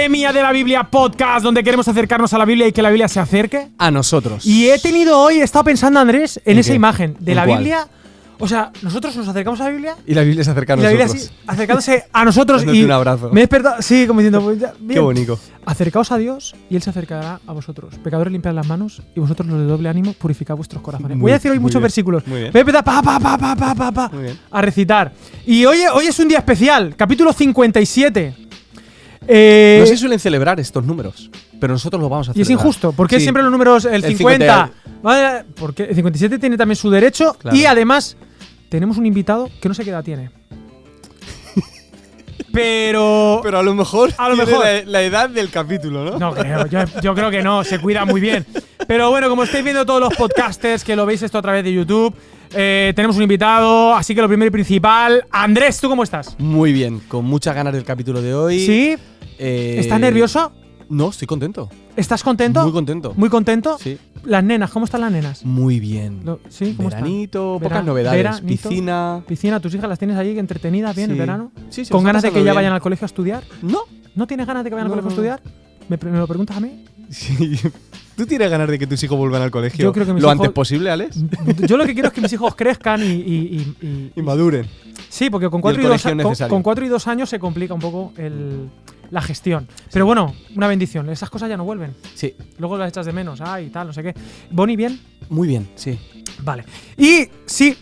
Academia de la Biblia Podcast, donde queremos acercarnos a la Biblia y que la Biblia se acerque a nosotros. Y he estado pensando, Andrés, en esa qué? imagen de ¿En la cuál? Biblia. O sea, nosotros nos acercamos a la Biblia Y la Biblia se acerca a y la Biblia nosotros. así, acercándose a nosotros. Dándote Y un abrazo. me he despertado, sí, como diciendo, pues ya, bien. Qué bonito. Acercaos a Dios y Él se acercará a vosotros. Pecadores, limpiad las manos y vosotros los de doble ánimo, purificad vuestros corazones. Voy a decir hoy muchos bien, versículos. muy bien. Voy a empezar pa, Muy bien. a recitar. Y hoy es un día especial, capítulo 57. No se suelen celebrar estos números, pero nosotros lo vamos a Y celebrar. es injusto, porque Sí. siempre los números, el 50, ¿vale? Porque el 57 tiene también su derecho. Claro. Y además, tenemos un invitado que no sé qué edad tiene. Pero Pero a lo mejor, A lo tiene mejor. la edad del capítulo, ¿no? no creo, yo creo que no, se cuida muy bien. Pero bueno, como estáis viendo todos los podcasters que lo veis esto a través de YouTube, tenemos un invitado, así que lo primero y principal. Andrés, ¿tú cómo estás? Muy bien, con muchas ganas del capítulo de hoy. ¿Sí? ¿Estás nervioso? No, estoy contento. ¿Estás contento? Muy contento. ¿Muy contento? Sí. Las nenas, ¿cómo están las nenas? Muy bien. ¿Sí? ¿Cómo están? Veranito, Vera- pocas novedades. veranito. Piscina. Piscina, ¿tus hijas las tienes allí entretenidas bien Sí. el verano? Sí, se ¿Con lo ganas de están que ya pasando vayan bien. al colegio a estudiar? No. ¿No tienes ganas de que vayan al No, colegio a no, estudiar? ¿Me lo preguntas a mí? Sí. ¿Tú tienes ganas de que tus hijos vuelvan al colegio Yo creo que mis lo hijos- antes posible, Alex? Yo lo que quiero es que mis hijos crezcan y Y maduren. sí, porque con Y 4 el y, 2 colegio necesario. con 4 y 2 años se complica un poco la gestión. Pero bueno, una bendición. Esas cosas ya no vuelven. Sí. Luego las echas de menos. Ay, tal, no sé qué. Bonnie, bien. Muy bien, sí. Vale. Y sí.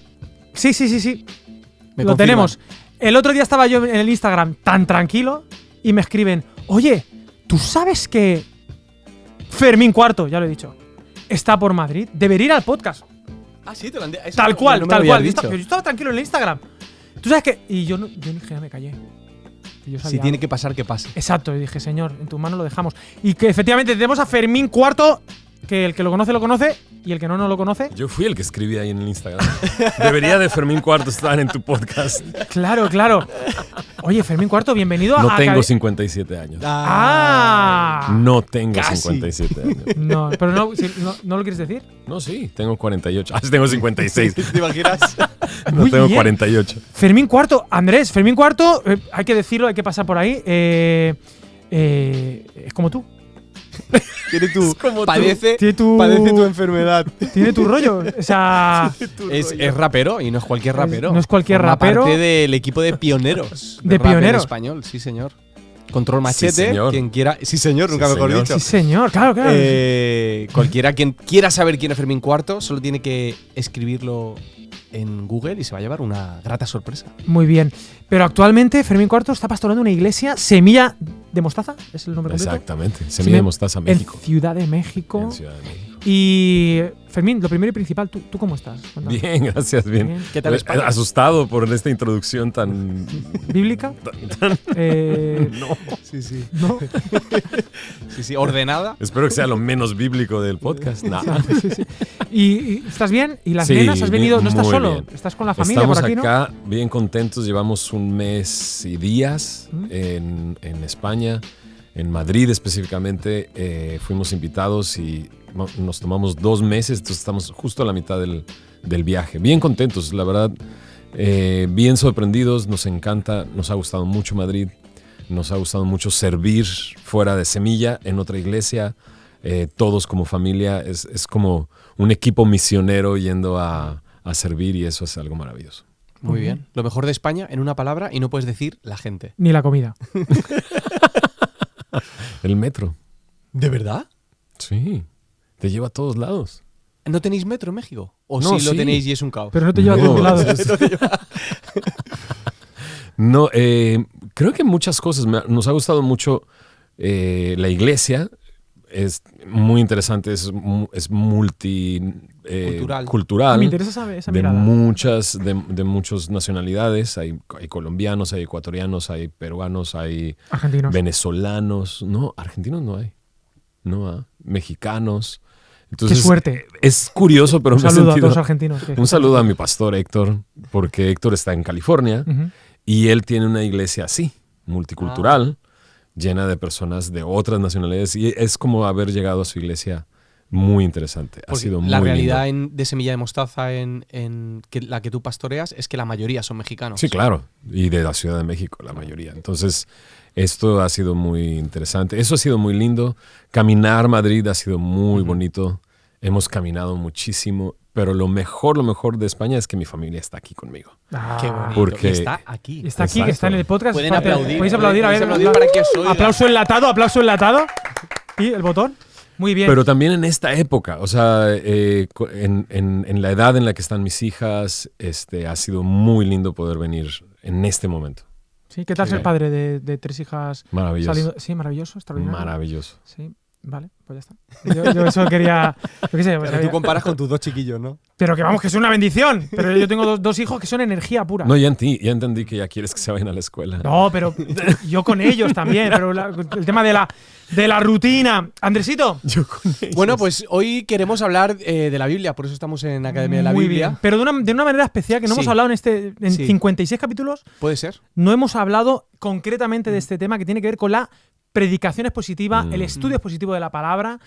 Me Lo confirman. tenemos. El otro día estaba yo en el Instagram tan tranquilo y me escriben, oye, ¿tú sabes que Fermín Cuarto, ya lo he dicho, está por Madrid? Debería ir al podcast. Ah, sí, te lo han dicho. Tal cual, no me tal lo cual. habías Yo dicho. estaba tranquilo en el Instagram. ¿Tú sabes qué? Y yo dije, ya me callé. Y yo sabía Si tiene algo. que pasar, que pase. Exacto, y dije, señor, en tu mano lo dejamos. Y que efectivamente tenemos a Fermín Cuarto, que el que lo conoce, y el que no lo conoce. Yo fui el que escribí ahí en el Instagram. Debería de Fermín Cuarto estar en tu podcast. Claro. Oye, Fermín Cuarto, bienvenido No a tengo 57 años. ¡Ah! No tengo Casi. 57 años. No, pero no lo quieres decir. No, sí, tengo 48. Ah, sí, tengo 56. ¿Te imaginas? No Muy tengo bien. 48. Fermín Cuarto, Andrés, Fermín Cuarto, hay que decirlo, hay que pasar por ahí. Es como tú. Tiene tu. como tú. Padece Tiene tu enfermedad. Tiene tu rollo. O sea, Es rapero y no es cualquier rapero. no es cualquier Forma rapero. parte del equipo de pioneros. De rap en pioneros. español, sí, señor. Control Machete, Sí, señor. quien quiera. Sí, señor, nunca Sí, mejor señor. dicho. sí, señor, claro. Cualquiera quien quiera saber quién es Fermín Cuarto, solo tiene que escribirlo en Google y se va a llevar una grata sorpresa. Muy bien. Pero actualmente Fermín Cuarto está pastorando una iglesia, Semilla de Mostaza, es el nombre completo. Exactamente. Semilla de Mostaza, México. En Ciudad de México. En Ciudad de México. Y Fermín, lo primero y principal, ¿tú cómo estás? Cuéntame. Bien, gracias, bien. Bien. ¿Qué tal España? Asustado por esta introducción tan. ¿Bíblica? No. Sí, sí. ¿No? Sí, ordenada. Espero que sea lo menos bíblico del podcast. Nah. Sí. ¿Y estás bien? ¿Y las Sí, nenas? ¿Has venido? bien, ¿No estás muy solo? bien. ¿Estás con la familia Estamos por aquí, acá bien contentos, llevamos un mes y días en España, en Madrid específicamente. Fuimos invitados y nos tomamos 2 meses, entonces estamos justo a la mitad del viaje. Bien contentos, la verdad, bien sorprendidos, nos encanta, nos ha gustado mucho Madrid, nos ha gustado mucho servir fuera de Semilla, en otra iglesia, todos como familia, es como un equipo misionero yendo a servir y eso es algo maravilloso. Muy bien. Lo mejor de España en una palabra y no puedes decir la gente. Ni la comida. El metro, ¿De verdad? sí, te lleva a todos lados. ¿No tenéis metro en México? ¿O No, sí lo sí. tenéis y es un caos? Pero no te lleva a No, todos lados. No, creo que muchas cosas. Nos ha gustado mucho la iglesia. Es muy interesante, es multicultural. Me interesa esa de mirada. de muchas nacionalidades. Hay colombianos, hay ecuatorianos, hay peruanos, hay Argentinos. venezolanos. No, argentinos no hay. No, mexicanos. Qué Entonces, suerte. es curioso, pero Un me he saludo a sentido... todos los argentinos. Un saludo a mi pastor Héctor, porque Héctor está en California Ujú. y él tiene una iglesia así, multicultural, llena de personas de otras nacionalidades y es como haber llegado a su iglesia muy interesante. Ha Porque sido muy la realidad lindo. de Semilla de Mostaza la que tú pastoreas es que la mayoría son mexicanos. Sí, claro. Y de la Ciudad de México, la mayoría. Entonces, esto ha sido muy interesante. Eso ha sido muy lindo. Caminar Madrid ha sido muy bonito. Hemos caminado muchísimo. Pero lo mejor de España es que mi familia está aquí conmigo. Qué bonito. Porque- Y está aquí. Está aquí, que está en el podcast. Pueden Espérate, aplaudir. Podéis aplaudir, a ver. Podéis aplaudir para que os oiga. Aplauso enlatado. Y el botón. Muy bien. Pero también en esta época, o sea, en la edad en la que están mis hijas, ha sido muy lindo poder venir en este momento. Sí, ¿qué tal ser padre de 3 hijas? Maravilloso. Sí, maravilloso, extraordinario. Maravilloso. Sí, vale, pues ya está. Yo eso quería. Yo qué sé, pues Pero tú había- comparas con tus 2 chiquillos, ¿no? pero que vamos, que es una bendición. Pero yo tengo dos hijos que son energía pura. No, ya entendí que ya quieres que se vayan a la escuela. No, pero yo con ellos también. Pero el tema de la rutina. Andresito. Yo con ellos. Bueno, pues hoy queremos hablar de la Biblia, por eso estamos en Academia de la Muy Biblia. bien. Pero de una manera especial que no Sí. hemos hablado en Sí. 56 capítulos. ¿Puede ser? No hemos hablado concretamente de este tema que tiene que ver con la predicación expositiva, el estudio expositivo de la palabra.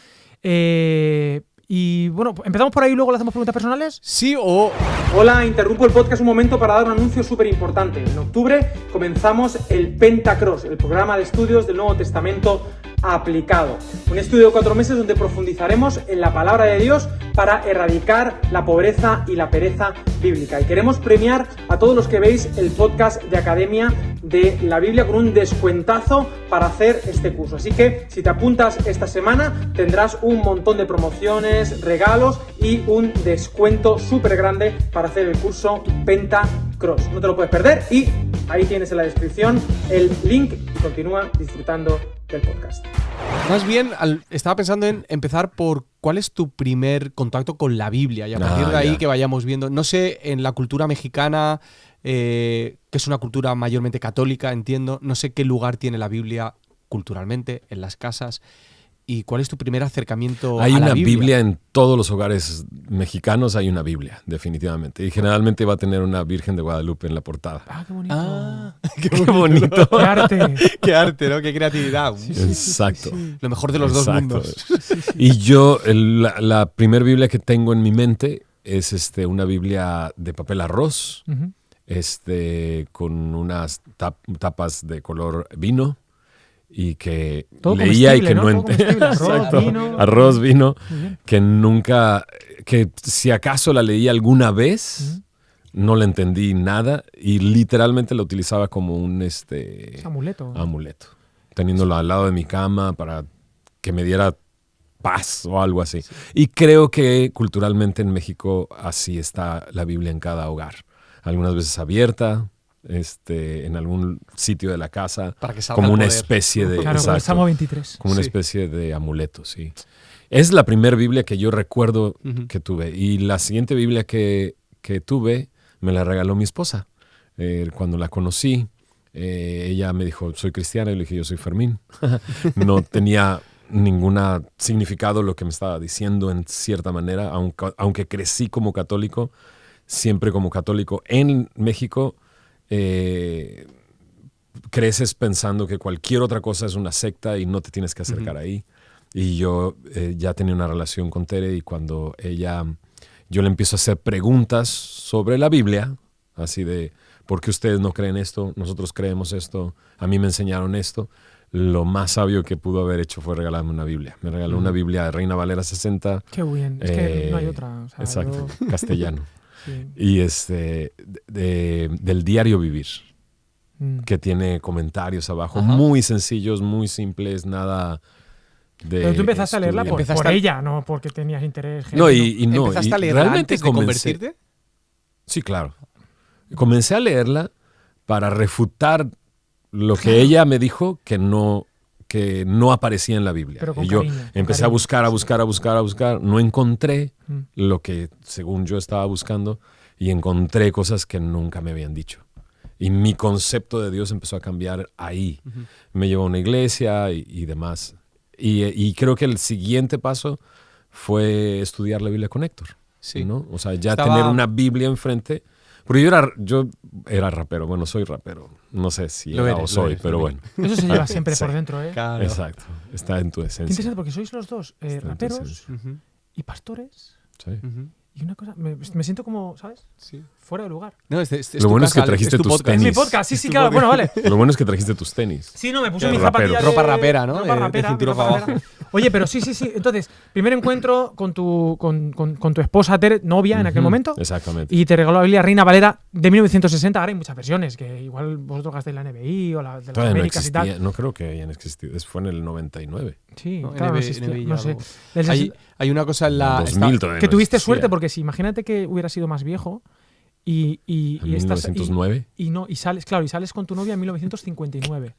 Y bueno, empezamos por ahí y luego le hacemos preguntas personales. Sí o... Hola, interrumpo el podcast un momento para dar un anuncio súper importante. En octubre comenzamos el Pentacross, el programa de estudios del Nuevo Testamento aplicado. Un estudio de 4 meses donde profundizaremos en la palabra de Dios para erradicar la pobreza y la pereza bíblica. Y queremos premiar a todos los que veis el podcast de Academia de la Biblia con un descuentazo para hacer este curso. Así que si te apuntas esta semana tendrás un montón de promociones, regalos y un descuento súper grande para hacer el curso Pentacross. No te lo puedes perder y ahí tienes en la descripción el link y continúa disfrutando del podcast. Más bien, estaba pensando en empezar por cuál es tu primer contacto con la Biblia y a partir de ahí ya. que vayamos viendo. No sé, en la cultura mexicana, que es una cultura mayormente católica, entiendo, no sé qué lugar tiene la Biblia culturalmente, en las casas. ¿Y cuál es tu primer acercamiento Hay a la una Biblia? Biblia en todos los hogares mexicanos, hay una Biblia, definitivamente. Y generalmente va a tener una Virgen de Guadalupe en la portada. Ah, qué bonito. Ah, Qué bonito. Qué arte. qué arte, ¿no? Qué creatividad. Exacto. Lo mejor de los dos Exacto. mundos. Y yo, la primera Biblia que tengo en mi mente es una Biblia de papel arroz, Ujú. con unas tapas de color vino y que Todo leía y comestible, que ¿no? no Todo entendía. comestible, arroz, Exacto. vino. Arroz, vino, Muy bien. que nunca, que si acaso la leí alguna vez, no le entendí nada y literalmente la utilizaba como un Es amuleto. amuleto, teniéndolo al lado de mi cama para que me diera paz o algo así. Y creo que culturalmente en México así está la Biblia en cada hogar. Algunas veces abierta, en algún sitio de la casa, Para que salga como el una poder. especie de... Claro, con el exacto, Salmo 23. como una Sí. especie de amuleto, sí. Es la primera Biblia que yo recuerdo Ujú. que tuve. Y la siguiente Biblia que tuve me la regaló mi esposa. Cuando la conocí, ella me dijo, soy cristiana, y le dije, yo soy Fermín. No tenía ningún significado lo que me estaba diciendo en cierta manera, aunque crecí como católico, siempre como católico en México, creces pensando que cualquier otra cosa es una secta y no te tienes que acercar ahí. Y yo ya tenía una relación con Tere y cuando yo le empiezo a hacer preguntas sobre la Biblia, así de, ¿por qué ustedes no creen esto? Nosotros creemos esto, a mí me enseñaron esto. Lo más sabio que pudo haber hecho fue regalarme una Biblia. Me regaló una Biblia de Reina Valera 60. Qué bien. Es que no hay otra. O sea, Exacto, yo- castellano. sí. Y del diario vivir, Mm. que tiene comentarios abajo, Ajá. muy sencillos, muy simples, nada de Pero tú empezaste a leerla estudio. por ella, no porque tenías interés. No, genuino. no, ¿Empezaste y a leerla realmente antes de convertirte? Sí, claro. Comencé a leerla para refutar lo que ella me dijo que no aparecía en la Biblia. Pero con Y yo cariño, con empecé cariño. a buscar, no encontré Mm. lo que según yo estaba buscando y encontré cosas que nunca me habían dicho. Y mi concepto de Dios empezó a cambiar ahí. Me llevó a una iglesia y demás. Y creo que el siguiente paso fue estudiar la Biblia con Héctor. Sí. ¿no? O sea, ya Estaba- tener una Biblia enfrente. Porque yo era rapero. Bueno, soy rapero. No sé si Lo era eres, o soy, lo eres, pero también. bueno. Eso se lleva siempre Sí. por dentro, ¿eh? Claro. Exacto. Está en tu Qué esencia. interesante porque sois los dos Está en tu raperos esencia. Ujú. y pastores. Sí. Ujú. Y una cosa, me siento como, ¿sabes? Sí. Fuera de lugar. No, es Lo tu bueno es que casa, trajiste tu tus podcast. Es mi tenis. podcast, sí, Es sí, tu claro. podcast. Bueno, vale. Lo bueno es que trajiste tus tenis. Sí, no, me puse Qué mis rapero. zapatillas Ropa rapera, ¿no? Ropa De rapera, cintura ropa para rapera. Oye, pero sí. Entonces, primer encuentro con tu esposa, Tere, novia en aquel Ujú, momento. Exactamente. Y te regaló la Biblia Reina Valera de 1960. Ahora hay muchas versiones, que igual vosotros gastáis la NBI o la de las Todavía no Américas y existía. tal. No creo que hayan existido. Fue en el 99. Sí, No, claro, no NB, existía, NBI no sé. algo. Del Hay una cosa en la... 2000 todavía que no tuviste existía. suerte, porque si imagínate que hubiera sido más viejo y En estás... 1909. Y sales con tu novia en 1959.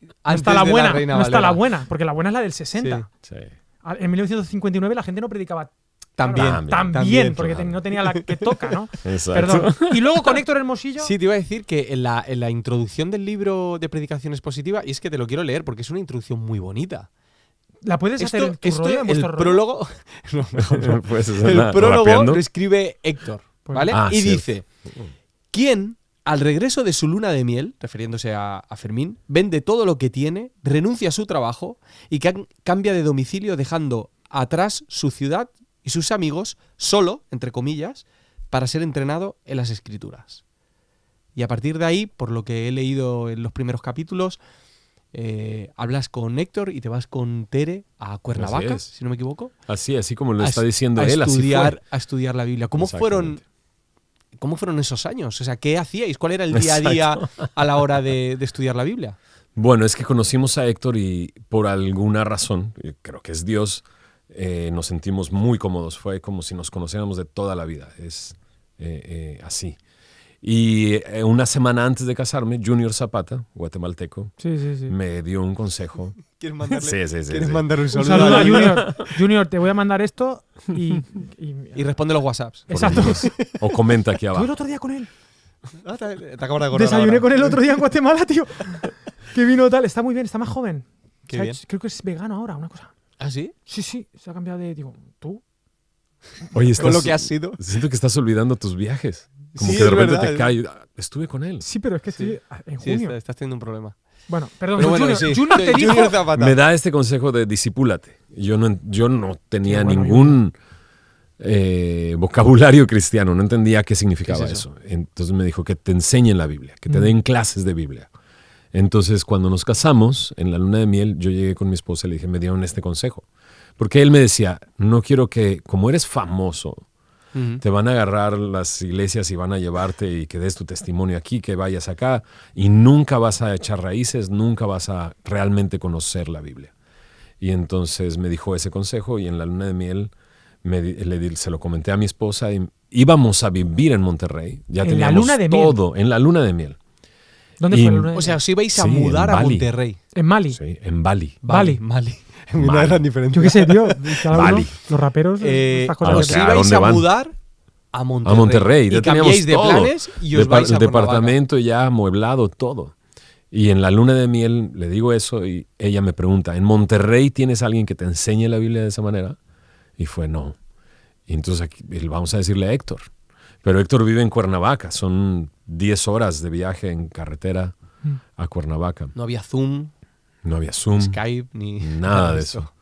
No Antes está la de buena, Reina no está la Valera. buena, porque la buena es la del 60. Sí. En 1959 la gente no predicaba También. tan bien, porque claro. no tenía la que toca, ¿no? Exacto. Perdón. Y luego con Héctor Hermosillo. Sí, te iba a decir que en la introducción del libro de predicaciones positivas, y es que te lo quiero leer porque es una introducción muy bonita. ¿La puedes hacer en tu rollo, en el vuestro rollo? prólogo, no, mejor no. Pues, El prólogo rapeando. lo escribe Héctor, Pues- ¿vale? Ah, y cierto. dice, ¿quién al regreso de su luna de miel, refiriéndose a Fermín, vende todo lo que tiene, renuncia a su trabajo y cambia de domicilio dejando atrás su ciudad y sus amigos, solo, entre comillas, para ser entrenado en las escrituras? Y a partir de ahí, por lo que he leído en los primeros capítulos, hablas con Héctor y te vas con Tere a Cuernavaca, es. si no me equivoco, Así como lo a está est- diciendo a él, así estudiar, fue. a estudiar la Biblia. ¿Cómo fueron esos años? O sea, ¿qué hacíais? ¿Cuál era el día a día a la hora de estudiar la Biblia? Bueno, es que conocimos a Héctor y por alguna razón, creo que es Dios, nos sentimos muy cómodos. Fue como si nos conociéramos de toda la vida. Es así. Y una semana antes de casarme, Junior Zapata, guatemalteco, Sí. me dio un consejo. ¿Quieres mandarle, Sí. ¿quieres mandarle un Un saludo? saludo a Junior. Junior, te voy a mandar esto y Y responde los WhatsApps. por Exacto. Dios. O comenta aquí Estuve el abajo. otro día con él. Te acabas de acordar Desayuné ahora. con él el otro día en Guatemala, tío. Que vino tal. Está muy bien, está más joven. Qué O sea, bien. creo que es vegano ahora, una cosa. ¿Ah, sí? Sí, se ha cambiado de... Digo, ¿tú? Oye, Con lo que has sido. Siento que estás olvidando tus viajes. Como Sí, que de es repente verdad, te cae. Estuve con él. Sí, pero es que estoy en Sí, junio. estás teniendo un problema. Bueno, perdón. Pero bueno, Junior, sí. Junior te dijo... Junior Zapata. Me da este consejo de discípulate. Yo no tenía Qué bueno, ningún vocabulario cristiano, no entendía qué significaba ¿Qué es eso. Entonces me dijo que te enseñen la Biblia, que te Mm. den clases de Biblia. Entonces cuando nos casamos, en la luna de miel, yo llegué con mi esposa y le dije, me dieron este consejo. Porque él me decía, no quiero que, como eres famoso, Ujú. te van a agarrar las iglesias y van a llevarte y que des tu testimonio aquí, que vayas acá, y nunca vas a echar raíces, nunca vas a realmente conocer la Biblia. Y entonces me dijo ese consejo y en la luna de miel se lo comenté a mi esposa y íbamos a vivir en Monterrey. Ya ¿En la teníamos luna de miel? todo, en la luna de miel. ¿Dónde Y- fue la luna de O sea, miel? os ibais a Sí, mudar en a Bali. Monterrey. En Mali. Sí, en Bali. Bali. Mali. Mali. Una gran diferencia. Yo qué sé, tío. Cada uno, Bali. los raperos, estas cosas. ¿a Os qué? ¿A ibais dónde a van? mudar a Monterrey. A Monterrey. Y Ya teníamos cambiáis de todo. planes y os vais a Cuernavaca. Departamento ya amueblado, todo. Y en la luna de miel le digo eso y ella me pregunta, ¿en Monterrey tienes alguien que te enseñe la Biblia de esa manera? Y fue no. Y entonces aquí, vamos a decirle a Héctor. Pero Héctor vive en Cuernavaca, son 10 horas de viaje en carretera a Cuernavaca. No había Zoom, No había Zoom, Skype, ni nada de eso.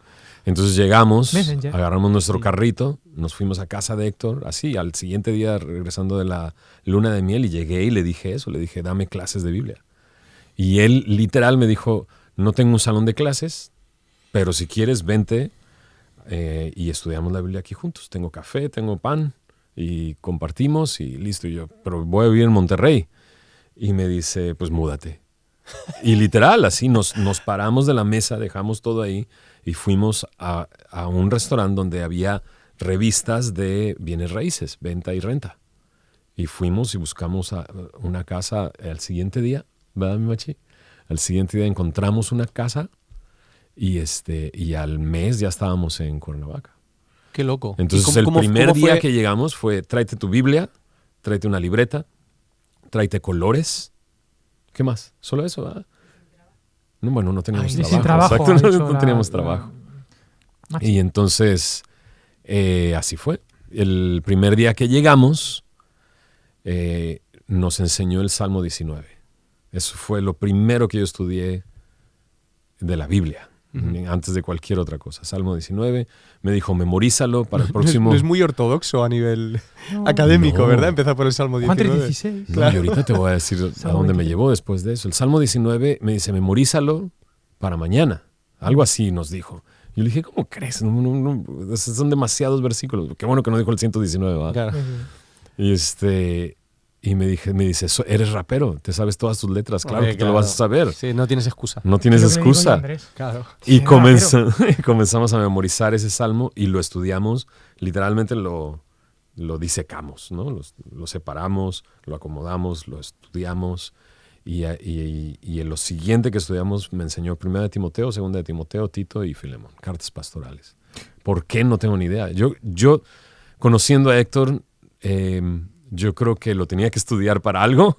Entonces llegamos, Messenger. agarramos nuestro carrito, nos fuimos a casa de Héctor, así, al siguiente día regresando de la luna de miel y llegué y le dije eso, le dije, dame clases de Biblia. Y él literal me dijo, no tengo un salón de clases, pero si quieres vente y estudiamos la Biblia aquí juntos. Tengo café, tengo pan y compartimos y listo. Y yo, pero voy a vivir en Monterrey. Y me dice, pues múdate. Y literal, así nos paramos de la mesa, dejamos todo ahí y fuimos a un restaurante donde había revistas de bienes raíces, venta y renta. Y fuimos y buscamos una casa al siguiente día, ¿verdad, mi machi? Al siguiente día encontramos una casa y al mes ya estábamos en Cuernavaca. Qué loco. Entonces ¿Y el cómo primer día fue? que llegamos fue, tráete tu Biblia, tráete una libreta, tráete colores. ¿Qué más? ¿Solo eso? ¿verdad? No, bueno, no teníamos Ay, trabajo. sin trabajo, Exacto, ha dicho no la- teníamos la- trabajo. Machi. Y entonces, así fue. El primer día que llegamos, nos enseñó el Salmo 19. Eso fue lo primero que yo estudié de la Biblia. antes de cualquier otra cosa. Salmo 19, me dijo, memorízalo para el próximo... No es muy ortodoxo a nivel académico, No. ¿verdad? Empezar por el Salmo Juan 19. 3:16. No, y ahorita te voy a decir a Salmo dónde me 23. llevó después de eso. El Salmo 19 me dice, memorízalo para mañana. Algo así nos dijo. Yo le dije, ¿cómo crees? No, son demasiados versículos. Qué bueno que no dijo el 119, ¿verdad? Claro. Y me dice, eres rapero, te sabes todas tus letras, claro Hombre, que te lo vas a saber. Sí, no tienes excusa. No tienes Es lo que me dijo yo, excusa. Andrés. Claro. Y Sí, comenzamos a memorizar ese salmo y lo estudiamos, literalmente lo disecamos, ¿no? Lo separamos, lo acomodamos, lo estudiamos y en lo siguiente que estudiamos me enseñó 1 de Timoteo, 2 de Timoteo, Tito y Filemón, cartas pastorales. ¿Por qué? No tengo ni idea. Yo conociendo a Héctor, yo creo que lo tenía que estudiar para algo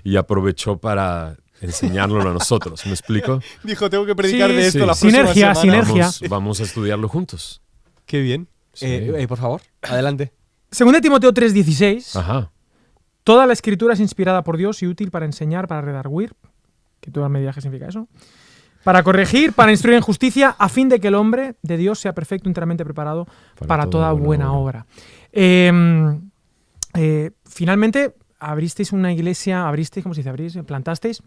y aprovechó para enseñárnoslo a nosotros. ¿Me explico? Dijo, tengo que predicar Sí, de esto sí. la próxima Sinergia, semana. sinergia. Vamos a estudiarlo juntos. Qué bien. Sí. Por favor, adelante. 2 Timoteo 3:16. Ajá. Toda la escritura es inspirada por Dios y útil para enseñar, para redarguir, que tú me dirás qué significa eso, para corregir, para instruir en justicia, a fin de que el hombre de Dios sea perfecto, enteramente preparado para toda buena obra. Finalmente, abristeis una iglesia, ¿cómo se dice? Plantasteis.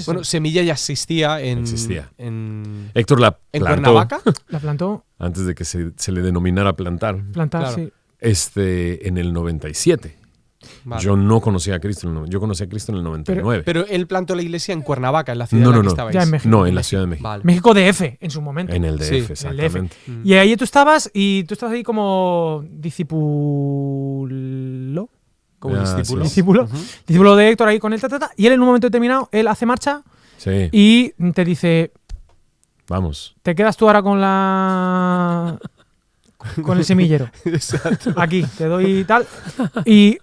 Bueno, Semilla ya existía en... Existía. En Héctor la ¿En plantó Cuernavaca? La plantó, antes de que se le denominara plantar. plantar, Claro. sí. En el 97. Vale. Yo no conocía a Cristo. Yo conocí a Cristo en el 99. Pero él plantó la iglesia en Cuernavaca, en la ciudad No, en la no, que no. estabais. Ya en México. No, en la Ciudad de México. Vale. México DF, en su momento. En el DF, Sí, exactamente. Y ahí tú estabas ahí como discípulo. Como Ah, discípulo. sí. Discípulo. Ujú. Discípulo de Héctor ahí con él, y él en un momento determinado, él hace marcha Sí, y te dice, vamos. te quedas tú ahora con el semillero. Exacto. Aquí, te doy tal. Y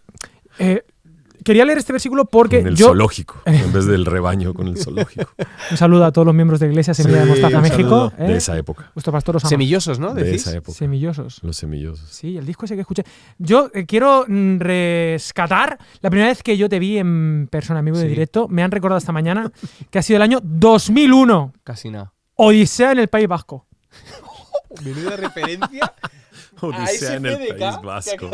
quería leer este versículo porque Con el yo... zoológico. En vez del rebaño, con el zoológico. Un saludo a todos los miembros de Iglesia Semilla de Sí, Mostaza un México. saludo. De esa época. Vuestro pastor os ama. Semillosos, ¿no? De Decís. esa época. Semillosos. Los semillosos. Sí, el disco ese que escuché. Yo quiero rescatar la primera vez que yo te vi en persona, en vivo de Sí. directo. Me han recordado esta mañana que ha sido el año 2001. Casi nada. Odisea en el País Vasco. Menuda referencia. Odisea en el SFDK, País que Vasco.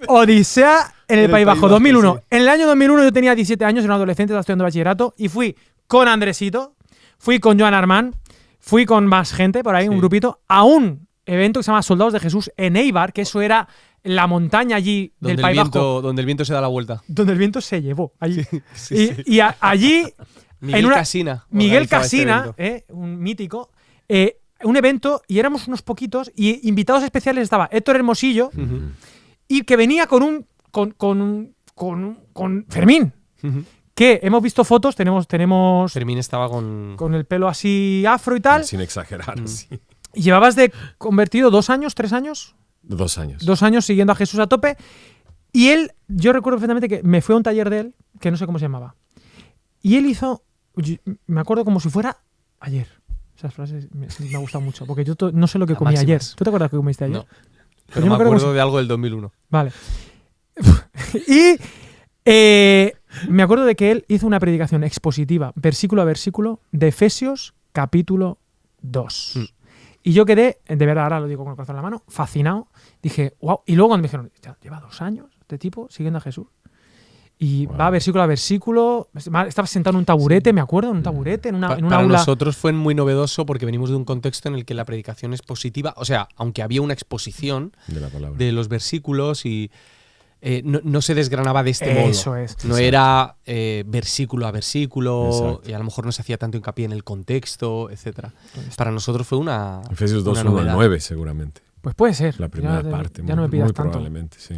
Odisea en el País Vasco, Vasco, 2001. sí. En el año 2001 yo tenía 17 años, era un adolescente, estaba estudiando bachillerato y fui con Andresito, fui con Joan Armán, fui con más gente por ahí, un Sí. grupito, a un evento que se llama Soldados de Jesús en Eibar, que eso era la montaña allí del País Vasco, Donde el viento se da la vuelta. donde el viento se llevó. Allí. Sí, sí. Y allí, Miguel una- Casina. Miguel organizaba este Casina, evento. un mítico, un evento y éramos unos poquitos y invitados especiales estaba Héctor Hermosillo Ujú. y que venía con Fermín, Ujú. que hemos visto fotos, tenemos Fermín estaba con... con el pelo así afro y tal, Sin exagerar, sí. y llevabas de convertido 2 años, 3 años, 2 años. 2 años siguiendo a Jesús a tope, y él, yo recuerdo perfectamente que me fui a un taller de él, que no sé cómo se llamaba, y él hizo, me acuerdo como si fuera ayer. Esas frases me han gustado mucho, porque yo no sé lo que Las comí ayer. máximas. ¿Tú te acuerdas que comiste ayer? No. Pues Pero yo me me acuerdo acuerdo de algo del 2001. Vale. Y me acuerdo de que él hizo una predicación expositiva, versículo a versículo, de Efesios capítulo 2. Mm. Y yo quedé, de verdad, ahora lo digo con el corazón en la mano, fascinado. Dije, wow. Y luego cuando me dijeron, "Ya, lleva 2 años este tipo siguiendo a Jesús. Y Wow. va versículo a versículo. Estaba sentado en un taburete, me acuerdo, en un taburete, en una Para aula. nosotros fue muy novedoso porque venimos de un contexto en el que la predicación es positiva. O sea, aunque había una exposición De la palabra. de los versículos y no se desgranaba de este modo. Eso es. No era versículo a versículo Exacto. y a lo mejor no se hacía tanto hincapié en el contexto, etcétera. Para nosotros fue una Efesios 2, una 1 al novedad. 9, seguramente. Pues puede ser. La primera Ya- parte. Ya no me pidas muy tanto. probablemente, sí.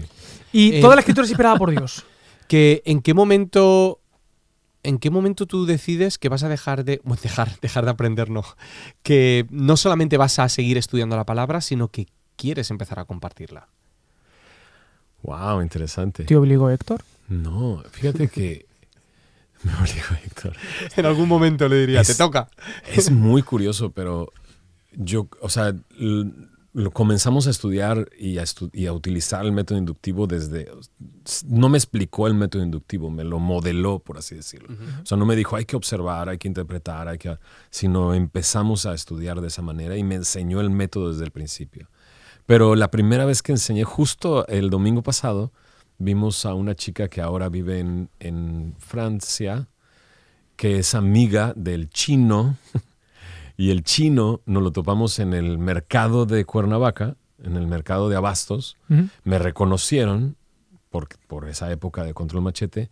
Y toda la escritura es inspirada por Dios. Que ¿en qué momento tú decides que vas a dejar de aprender, no? Que no solamente vas a seguir estudiando la palabra, sino que quieres empezar a compartirla. Wow, interesante. ¿Te obligó Héctor? No, fíjate que me obligó Héctor. En algún momento le diría, Es- te toca. Es muy curioso, pero yo, o sea, comenzamos a estudiar y a utilizar el método inductivo no me explicó el método inductivo, me lo modeló, por así decirlo. O sea, no me dijo hay que observar, hay que interpretar, sino empezamos a estudiar de esa manera y me enseñó el método desde el principio. Pero la primera vez que enseñé, justo el domingo pasado, vimos a una chica que ahora vive en Francia, que es amiga del chino. Y el chino nos lo topamos en el mercado de Cuernavaca, en el mercado de abastos. Me reconocieron por esa época de Control Machete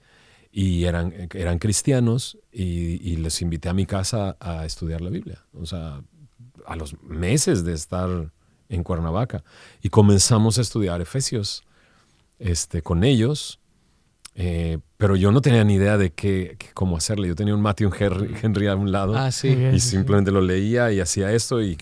y eran cristianos y les invité a mi casa a estudiar la Biblia. O sea, a los meses de estar en Cuernavaca. Y comenzamos a estudiar Efesios con ellos. Pero yo no tenía ni idea de cómo hacerle. Yo tenía un Matthew Henry a un lado y simplemente lo leía y hacía esto y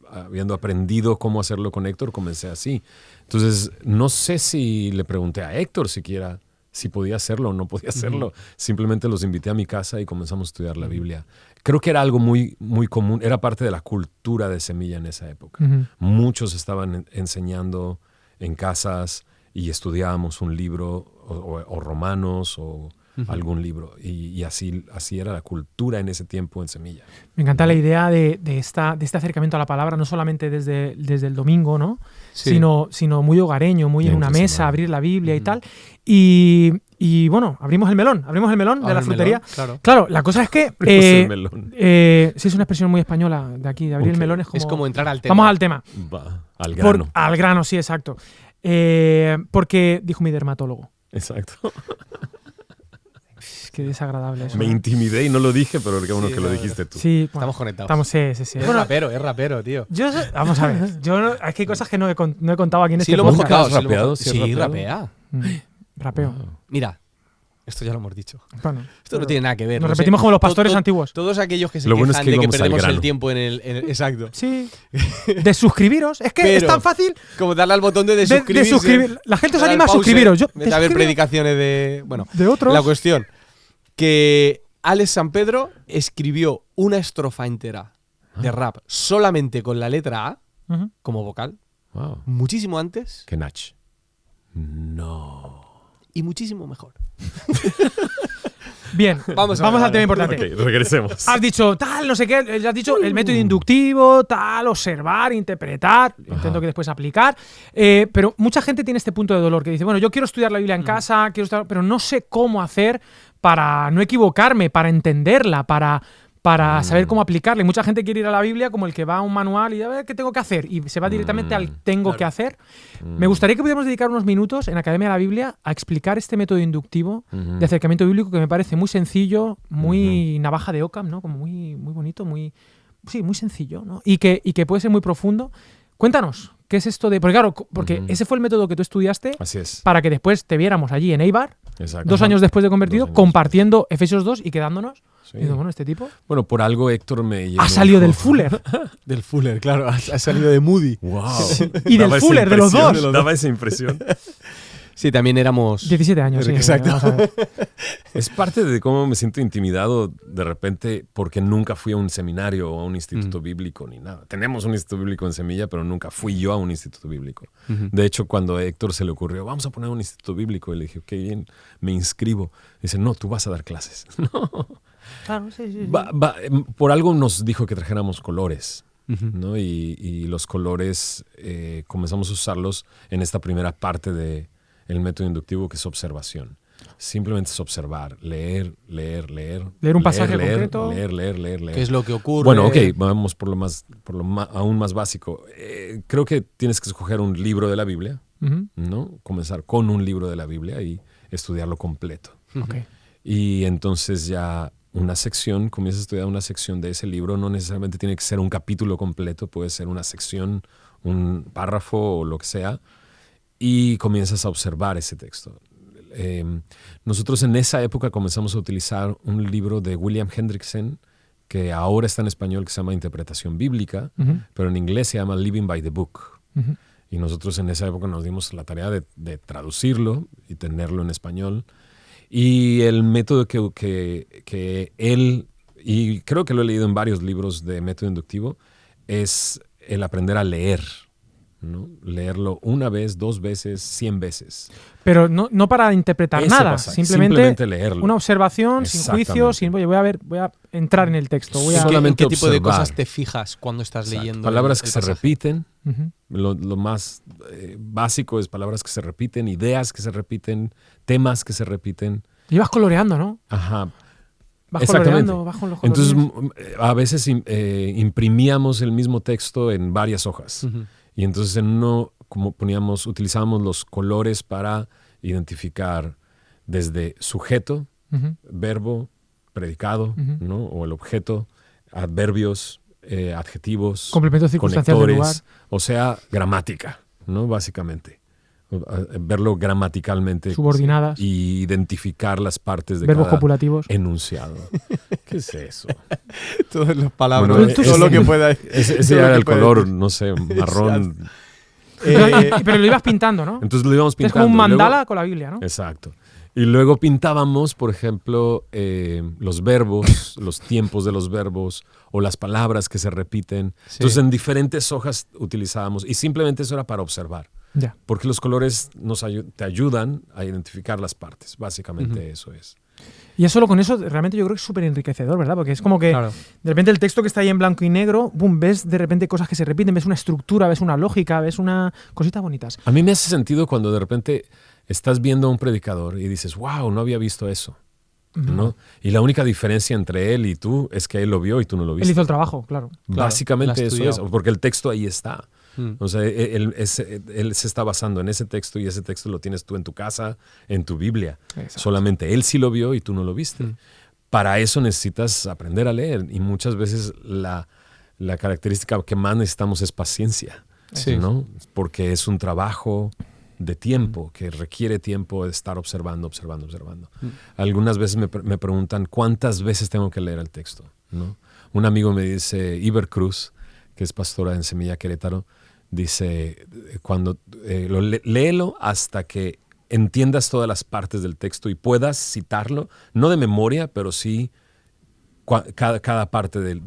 habiendo aprendido cómo hacerlo con Héctor, comencé así. Entonces, no sé si le pregunté a Héctor siquiera si podía hacerlo o no podía hacerlo. Simplemente los invité a mi casa y comenzamos a estudiar la Biblia. Creo que era algo muy, muy común. Era parte de la cultura de Semilla en esa época. Muchos estaban enseñando en casas y estudiábamos un libro o Romanos o algún libro. Y así era la cultura en ese tiempo en Semilla. Me encanta la idea de este acercamiento a la palabra, no solamente desde el domingo, ¿no? Sí. Sino muy hogareño, muy en una mesa, abrir la Biblia y tal. Y bueno, abrimos el melón de la frutería. Claro, la cosa es que... el melón. Sí, es una expresión muy española de aquí, de abrir el melón. Es como entrar al tema. Vamos al tema. Al grano. Al grano, sí, exacto. Porque dijo mi dermatólogo. Exacto. Qué desagradable eso. Me intimidé y no lo dije, pero qué bueno que lo dijiste tú. Sí, bueno, estamos conectados. Sí. Es rapero, tío. Vamos a ver. Es que hay cosas que no he contado aquí en este lo hemos podcast. tocado. ¿Rapeado? Sí, rapea. Rapeo. Wow. Mira, esto ya lo hemos dicho. Bueno, Esto no tiene nada que ver. nos repetimos como los pastores antiguos. Todos aquellos que se Lo bueno quejan es que de que íbamos al perdemos el grano. tiempo en el exacto. Sí. De suscribiros. Es que es tan fácil Como darle al botón de de suscribirse. suscribir. La gente os dar al anima a pause, suscribiros. Yo, a ver predicaciones de... Bueno, de otros. la cuestión que Alex San Pedro escribió una estrofa entera de rap solamente con la letra A Ujú. como vocal, Wow. muchísimo antes Que Nach. No. y muchísimo mejor. Bien, vamos al tema importante. Ok, regresemos. Has dicho tal, no sé qué, has dicho el método inductivo, tal, observar, interpretar, intento que después aplicar, pero mucha gente tiene este punto de dolor que dice, bueno, yo quiero estudiar la Biblia en casa, pero no sé cómo hacer para no equivocarme, para entenderla, para saber cómo aplicarla. Y mucha gente quiere ir a la Biblia como el que va a un manual y a ver qué tengo que hacer, y se va directamente al tengo que hacer. Me gustaría que pudiéramos dedicar unos minutos en Academia de la Biblia a explicar este método inductivo de acercamiento bíblico que me parece muy sencillo, muy navaja de Occam, ¿no? Como muy, muy bonito, muy sencillo, ¿no? Y que puede ser muy profundo. Cuéntanos, ¿qué es esto de...? Porque claro, ese fue el método que tú estudiaste Así es. para que después te viéramos allí en Eibar, Exacto. 2 años después de convertido, 2 años compartiendo Efesios 2 y quedándonos. Sí. Y digo, bueno, este tipo Bueno, por algo Héctor me llegó. ha salido del Fuller. Del Fuller, claro, ha salido de Moody. Wow. Y del Fuller, de los dos. Daba esa impresión. Sí, también éramos... 17 años, sí. Exacto. Vamos a ver. Es parte de cómo me siento intimidado de repente porque nunca fui a un seminario o a un instituto bíblico ni nada. Tenemos un instituto bíblico en Semilla, pero nunca fui yo a un instituto bíblico. De hecho, cuando a Héctor se le ocurrió, vamos a poner un instituto bíblico, y le dije, ok, bien, me inscribo. Dice, no, tú vas a dar clases. No. Claro, sí. Por algo nos dijo que trajéramos colores. ¿No? Y los colores comenzamos a usarlos en esta primera parte del método inductivo, que es observación. Simplemente es observar, leer. Leer un pasaje concreto. Leer. ¿Qué es lo que ocurre? Bueno, ok, vamos por aún más básico. Creo que tienes que escoger un libro de la Biblia, ¿no? Comenzar con un libro de la Biblia y estudiarlo completo. Okay. Y entonces ya comienzas a estudiar una sección de ese libro. No necesariamente tiene que ser un capítulo completo, puede ser una sección, un párrafo o lo que sea. Y comienzas a observar ese texto. Nosotros en esa época comenzamos a utilizar un libro de William Hendrickson, que ahora está en español, que se llama Interpretación Bíblica, pero en inglés se llama Living by the Book. Y nosotros en esa época nos dimos la tarea de traducirlo y tenerlo en español. Y el método que él, y creo que lo he leído en varios libros de método inductivo, es el aprender a leer, ¿no? Leerlo una vez, 2 veces, 100 veces. Pero no para interpretar Ese nada, pasaje, simplemente leerlo. una observación, sin juicio, sin oye, voy a entrar en el texto. ¿En Solamente qué tipo de observar. cosas te fijas cuando estás leyendo? Palabras el que se pasaje? repiten. Ujú. Lo más básico es palabras que se repiten, ideas que se repiten, temas que se repiten. Y vas coloreando, ¿no? Ajá. Vas Exactamente. coloreando, vas con los colores. Entonces, a veces imprimíamos el mismo texto en varias hojas. Ujú. Y entonces en uno, como utilizábamos los colores para identificar desde sujeto, Ujú. verbo, predicado, Ujú. ¿no? O el objeto, adverbios, adjetivos, Complementos circunstanciales del lugar. conectores, o sea, gramática, ¿no? Básicamente. Verlo gramaticalmente Subordinadas. y identificar las partes de Verbos cada copulativos. enunciado. ¿Qué es eso? Todas las palabras, Bueno, todo lo que pueda. Ese todo lo era que el pueda color, decir. no sé, marrón. Pero lo ibas pintando, ¿no? Entonces lo íbamos Es pintando. como un Luego- mandala con la Biblia, ¿no? Exacto. Y luego pintábamos, por ejemplo, los verbos, los tiempos de los verbos o las palabras que se repiten. Sí. Entonces en diferentes hojas utilizábamos y simplemente eso era para observar. Ya. Porque los colores te ayudan a identificar las partes. Básicamente Ujú. eso es. Y eso con eso realmente yo creo que es súper enriquecedor, ¿verdad? Porque es como que Claro. de repente el texto que está ahí en blanco y negro, boom, ves de repente cosas que se repiten, ves una estructura, ves una lógica, ves una cositas bonitas. A mí me hace sentido cuando de repente estás viendo a un predicador y dices, wow, no había visto eso. ¿No? Y la única diferencia entre él y tú es que él lo vio y tú no lo Él viste. hizo el trabajo, claro. Básicamente la eso estudió. es, porque el texto ahí está. Mm. O sea, él se está basando en ese texto y ese texto lo tienes tú en tu casa, en tu Biblia. Exacto. Solamente él sí lo vio y tú no lo viste. Mm. Para eso necesitas aprender a leer y muchas veces la característica que más necesitamos es paciencia, Sí. ¿no? Porque es un trabajo de tiempo, que requiere tiempo de estar observando. Algunas veces me preguntan cuántas veces tengo que leer el texto, ¿no? Un amigo me dice, Iber Cruz, que es pastora en Semilla Querétaro, dice, léelo hasta que entiendas todas las partes del texto y puedas citarlo, no de memoria, pero sí cada parte del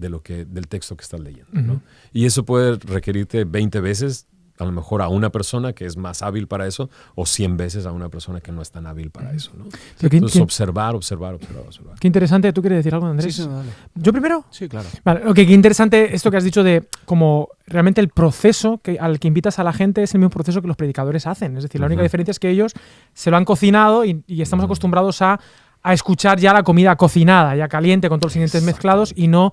texto que estás leyendo, ¿no? Ujú. Y eso puede requerirte 20 veces, a lo mejor a una persona que es más hábil para eso, o 100 veces a una persona que no es tan hábil para eso, ¿no? Pero Entonces, observar. Qué interesante. ¿Tú quieres decir algo, Andrés? Sí, dale. ¿Yo primero? Sí, claro. Vale, ok, qué interesante esto que has dicho de como realmente el proceso al que invitas a la gente es el mismo proceso que los predicadores hacen. Es decir, la única Ujú. diferencia es que ellos se lo han cocinado y estamos acostumbrados a escuchar ya la comida cocinada, ya caliente, con todos los ingredientes mezclados y no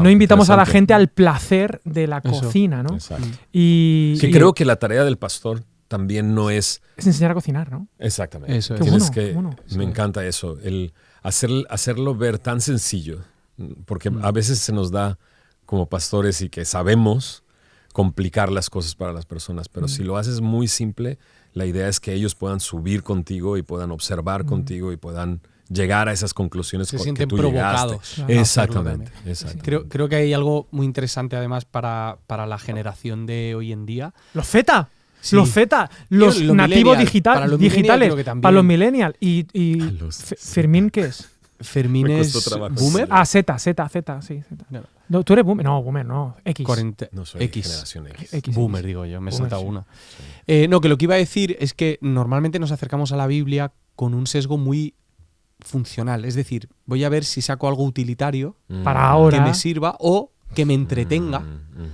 invitamos a la interesante. gente al placer de la Eso. cocina, ¿no? Exacto. Y Creo que la tarea del pastor también no es es enseñar a cocinar, ¿no? exactamente. Eso es. Qué Tienes bueno, qué bueno. me encanta eso, el hacerlo ver tan sencillo, porque a veces se nos da como pastores y que sabemos complicar las cosas para las personas, pero si lo haces muy simple, la idea es que ellos puedan subir contigo y puedan observar contigo y puedan llegar a esas conclusiones Se que sienten tú provocados. llegaste. a Exactamente, hacerlo también. exactamente. Creo que hay algo muy interesante además para la generación de hoy en día. Los feta. Sí. Los feta, los Los nativos millennial. Para los millennial digitales, creo que también. para los millennials. Y A los Fermín, ¿qué es? Fermín Me es costó trabajo. boomer. Z, sí, Z. No. No, tú eres boomer. No, boomer, no. X. 40, No soy X. generación X. X. Boomer, digo yo, me he Boomer, saltado sí. una. No, que lo que iba a decir es que normalmente nos acercamos a la Biblia con un sesgo muy funcional. Es decir, voy a ver si saco algo utilitario Para ahora. que me sirva o que me entretenga Ujú.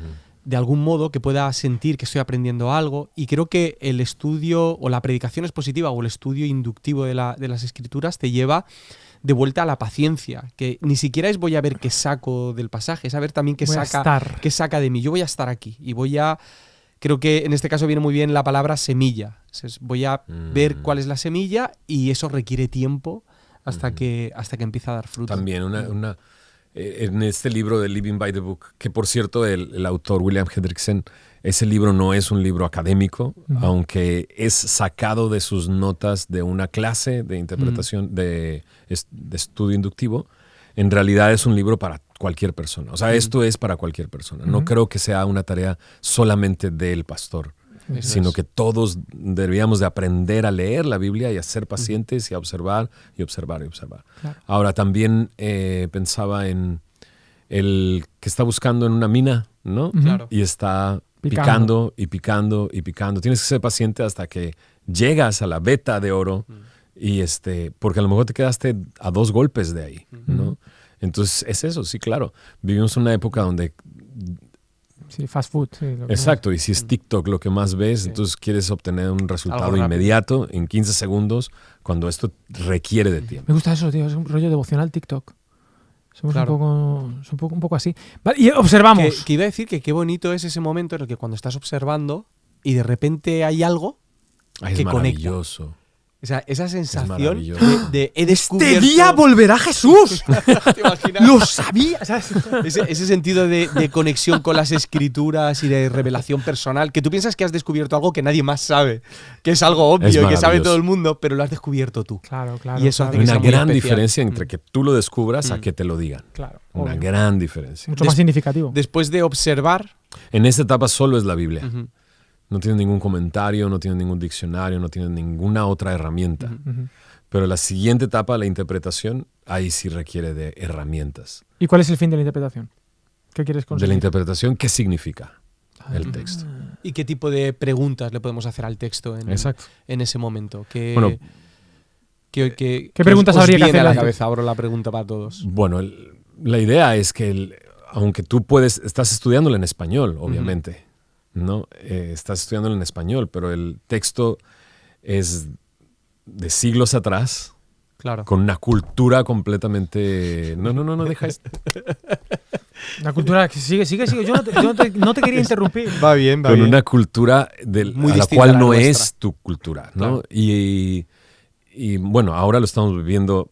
de algún modo, que pueda sentir que estoy aprendiendo algo. Y creo que el estudio o la predicación expositiva o el estudio inductivo de las escrituras te lleva de vuelta a la paciencia, que ni siquiera es voy a ver qué saco del pasaje, es a ver también qué Voy a estar. saca de mí. Yo voy a estar aquí y voy a... Creo que en este caso viene muy bien la palabra semilla. Voy a ver cuál es la semilla y eso requiere tiempo hasta que empieza a dar fruto. También en este libro de Living by the Book, que por cierto el autor William Hendrickson, ese libro no es un libro académico, aunque es sacado de sus notas de una clase de interpretación de estudio inductivo, en realidad es un libro para cualquier persona. O sea, esto es para cualquier persona. No creo que sea una tarea solamente del pastor, sino que todos deberíamos de aprender a leer la Biblia y a ser pacientes y a observar y observar y observar. Claro. Ahora, también pensaba en el que está buscando en una mina ¿no? Claro. Y está picando y picando y picando. Tienes que ser paciente hasta que llegas a la veta de oro y porque a lo mejor te quedaste a 2 golpes de ahí, ¿no? Entonces es eso, sí, claro. Vivimos en una época donde... Sí, fast food. Sí, Exacto, y si es TikTok lo que más ves, entonces quieres obtener un resultado inmediato en 15 segundos cuando esto requiere de tiempo. Me gusta eso, tío. Es un rollo devocional TikTok. Somos Claro. un poco así. Vale, y observamos. Que iba a decir que qué bonito es ese momento en el que cuando estás observando y de repente hay algo Ay, es que conecta. maravilloso. O sea, esa sensación maravilloso. de he descubierto... ¡Este día volverá Jesús! ¿Te imaginas? ¡Lo sabía! ¿Sabes? Ese sentido de conexión con las escrituras y de revelación personal, que tú piensas que has descubierto algo que nadie más sabe, que es algo obvio Es y que sabe maravilloso. todo el mundo, pero lo has descubierto tú. Claro, claro. Y eso claro, hace Hay que sea una muy gran especial. diferencia entre que tú lo descubras a que te lo digan. claro, Una obvio. gran diferencia. Mucho más significativo. Después de observar... En esta etapa solo es la Biblia. Ujú. No tiene ningún comentario, no tiene ningún diccionario, no tiene ninguna otra herramienta. Ujú. Pero la siguiente etapa, la interpretación, ahí sí requiere de herramientas. ¿Y cuál es el fin de la interpretación? ¿Qué quieres De conseguir? la interpretación, ¿qué significa el texto? ¿Y qué tipo de preguntas le podemos hacer al texto Exacto. en ese momento? ¿Qué, Bueno, ¿qué preguntas os habría que viene a la hacer antes? cabeza? Abro la pregunta para todos. Bueno, la idea es que, aunque tú estás estudiándolo en español, obviamente, ¿no? Estás estudiándolo en español, pero el texto es de siglos atrás, Claro. con una cultura completamente... No, deja esto. La cultura que sigue. Yo no te quería interrumpir. Va bien, Con una cultura Muy a la distinta cual a la no nuestra. es tu cultura, ¿no? Claro. Y bueno, ahora lo estamos viviendo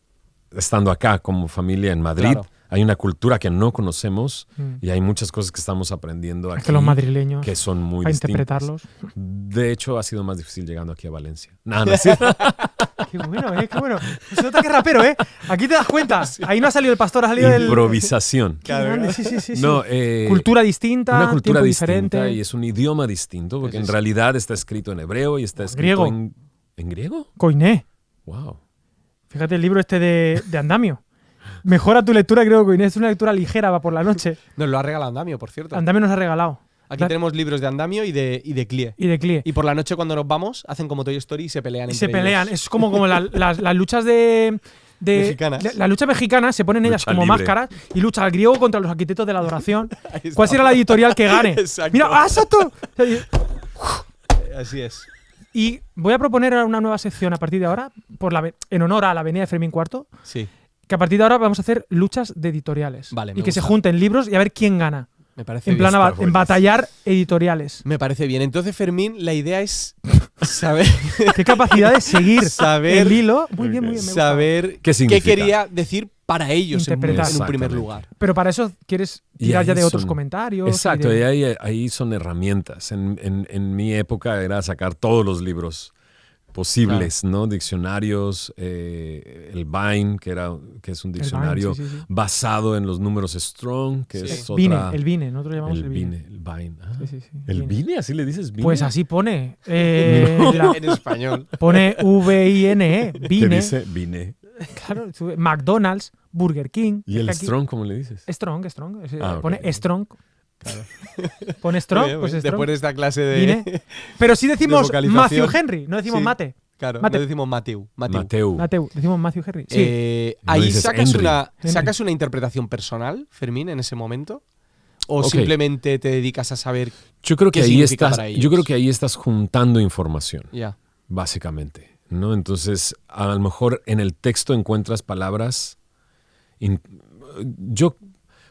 estando acá como familia en Madrid. Claro. Hay una cultura que no conocemos Mm. y hay muchas cosas que estamos aprendiendo aquí Es que los madrileños, que son muy para distintas. interpretarlos. De hecho, ha sido más difícil llegando aquí a Valencia. No, no es cierto. Qué bueno, qué bueno. Se nota que es rapero, Aquí te das cuenta. Ahí no ha salido el pastor, ha salido el... Improvisación. Qué grande, sí. No, Cultura distinta, una cultura tiempo distinta diferente. y es un idioma distinto porque Sí, en sí. realidad está escrito en hebreo y está escrito Griego. ¿En griego? Koiné. Wow. Fíjate el libro este de Andamio. Mejora tu lectura, creo que Koiné. Es una lectura ligera, va por la noche. Nos lo ha regalado Andamio, por cierto. Andamio nos ha regalado. Aquí tenemos libros de Andamio y de Clie. Y de Clie. Y por la noche cuando nos vamos, hacen como Toy Story y se pelean Y entre se pelean. ellos. Es como las luchas de Mexicanas. La lucha mexicana, se ponen ellas Lucha como libre. máscaras y lucha al griego contra los arquitectos de la adoración. Ahí está. ¿Cuál será la editorial que gane? Exacto. Mira, ¡ah, exacto! Así es. Y voy a proponer una nueva sección a partir de ahora, en honor a la avenida de Fermín IV, Sí. que a partir de ahora vamos a hacer luchas de editoriales. Vale, me y que se gusta. junten libros y a ver quién gana. Me parece En bien. plan, está en batallar editoriales. Me parece bien. Entonces, Fermín, la idea es saber, Qué capacidad de seguir Saber- el hilo. Muy bien, muy bien. me gusta. saber ¿Qué significa? quería decir para ellos en Interpretar. un primer Exactamente. lugar. Pero para eso quieres Y tirar ya ahí de otros son- comentarios. Exacto, y de- y ahí son herramientas. En mi época era sacar todos los libros posibles, ¿no? Diccionarios, el Vine, que es un diccionario sí, sí, sí. basado en los números Strong, que Sí. es Vine, otra... el Vine, nosotros llamamos el Vine. El Vine. Ah. Sí. ¿El Vine. Vine? ¿Así le dices Vine? Pues así pone. En español. Pone V-I-N-E. ¿Qué Vine. dice? Vine. Claro, McDonald's, Burger King. ¿Y el Es que aquí- Strong cómo le dices? Strong. Ah, ok. Pone Strong. Pone Muy Strong, bien, pues muy bien. Strong. Después de esta clase de... Vine. Pero sí decimos vocalización. Matthew Henry, no decimos Sí. Mate. Claro, Mate. no decimos Mateu. Mateu. Decimos Matthew Henry. Sí. No Ahí dices sacas Henry. Henry. ¿Sacas una interpretación personal, Fermín, en ese momento? ¿O Ok. simplemente te dedicas a saber Yo creo que ¿Qué ahí significa estás, para ellos? yo creo que ahí estás juntando información, ya? básicamente, ¿no? Entonces, a lo mejor en el texto encuentras palabras.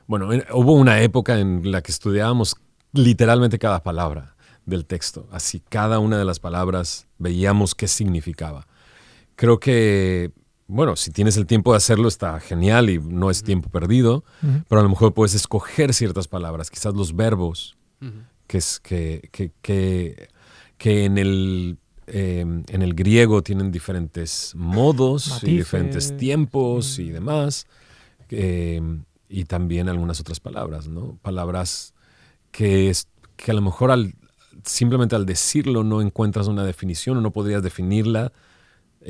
Hubo una época en la que estudiábamos literalmente cada palabra del texto, así cada una de las palabras veíamos qué significaba. Creo que, bueno, si tienes el tiempo de hacerlo está genial y no es tiempo perdido, Ujú. pero a lo mejor puedes escoger ciertas palabras, quizás los verbos, que en el griego tienen diferentes modos y Matices. diferentes tiempos y demás, y también algunas otras palabras, ¿no? Palabras que a lo mejor simplemente al decirlo no encuentras una definición o no podrías definirla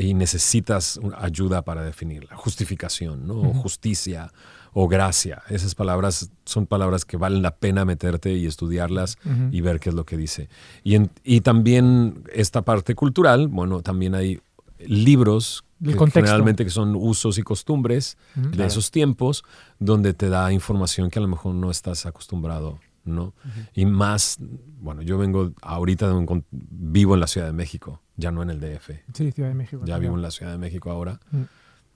y necesitas ayuda para definirla. Justificación, ¿no? O justicia o gracia. Esas palabras son palabras que valen la pena meterte y estudiarlas y ver qué es lo que dice. Y también esta parte cultural, bueno, también hay libros generalmente que son usos y costumbres de esos tiempos, donde te da información que a lo mejor no estás acostumbrado, ¿no? Y más, bueno, yo vengo ahorita, vivo en la Ciudad de México, ya no en el DF. Sí, Ciudad de México. Ya vivo en la Ciudad de México ahora.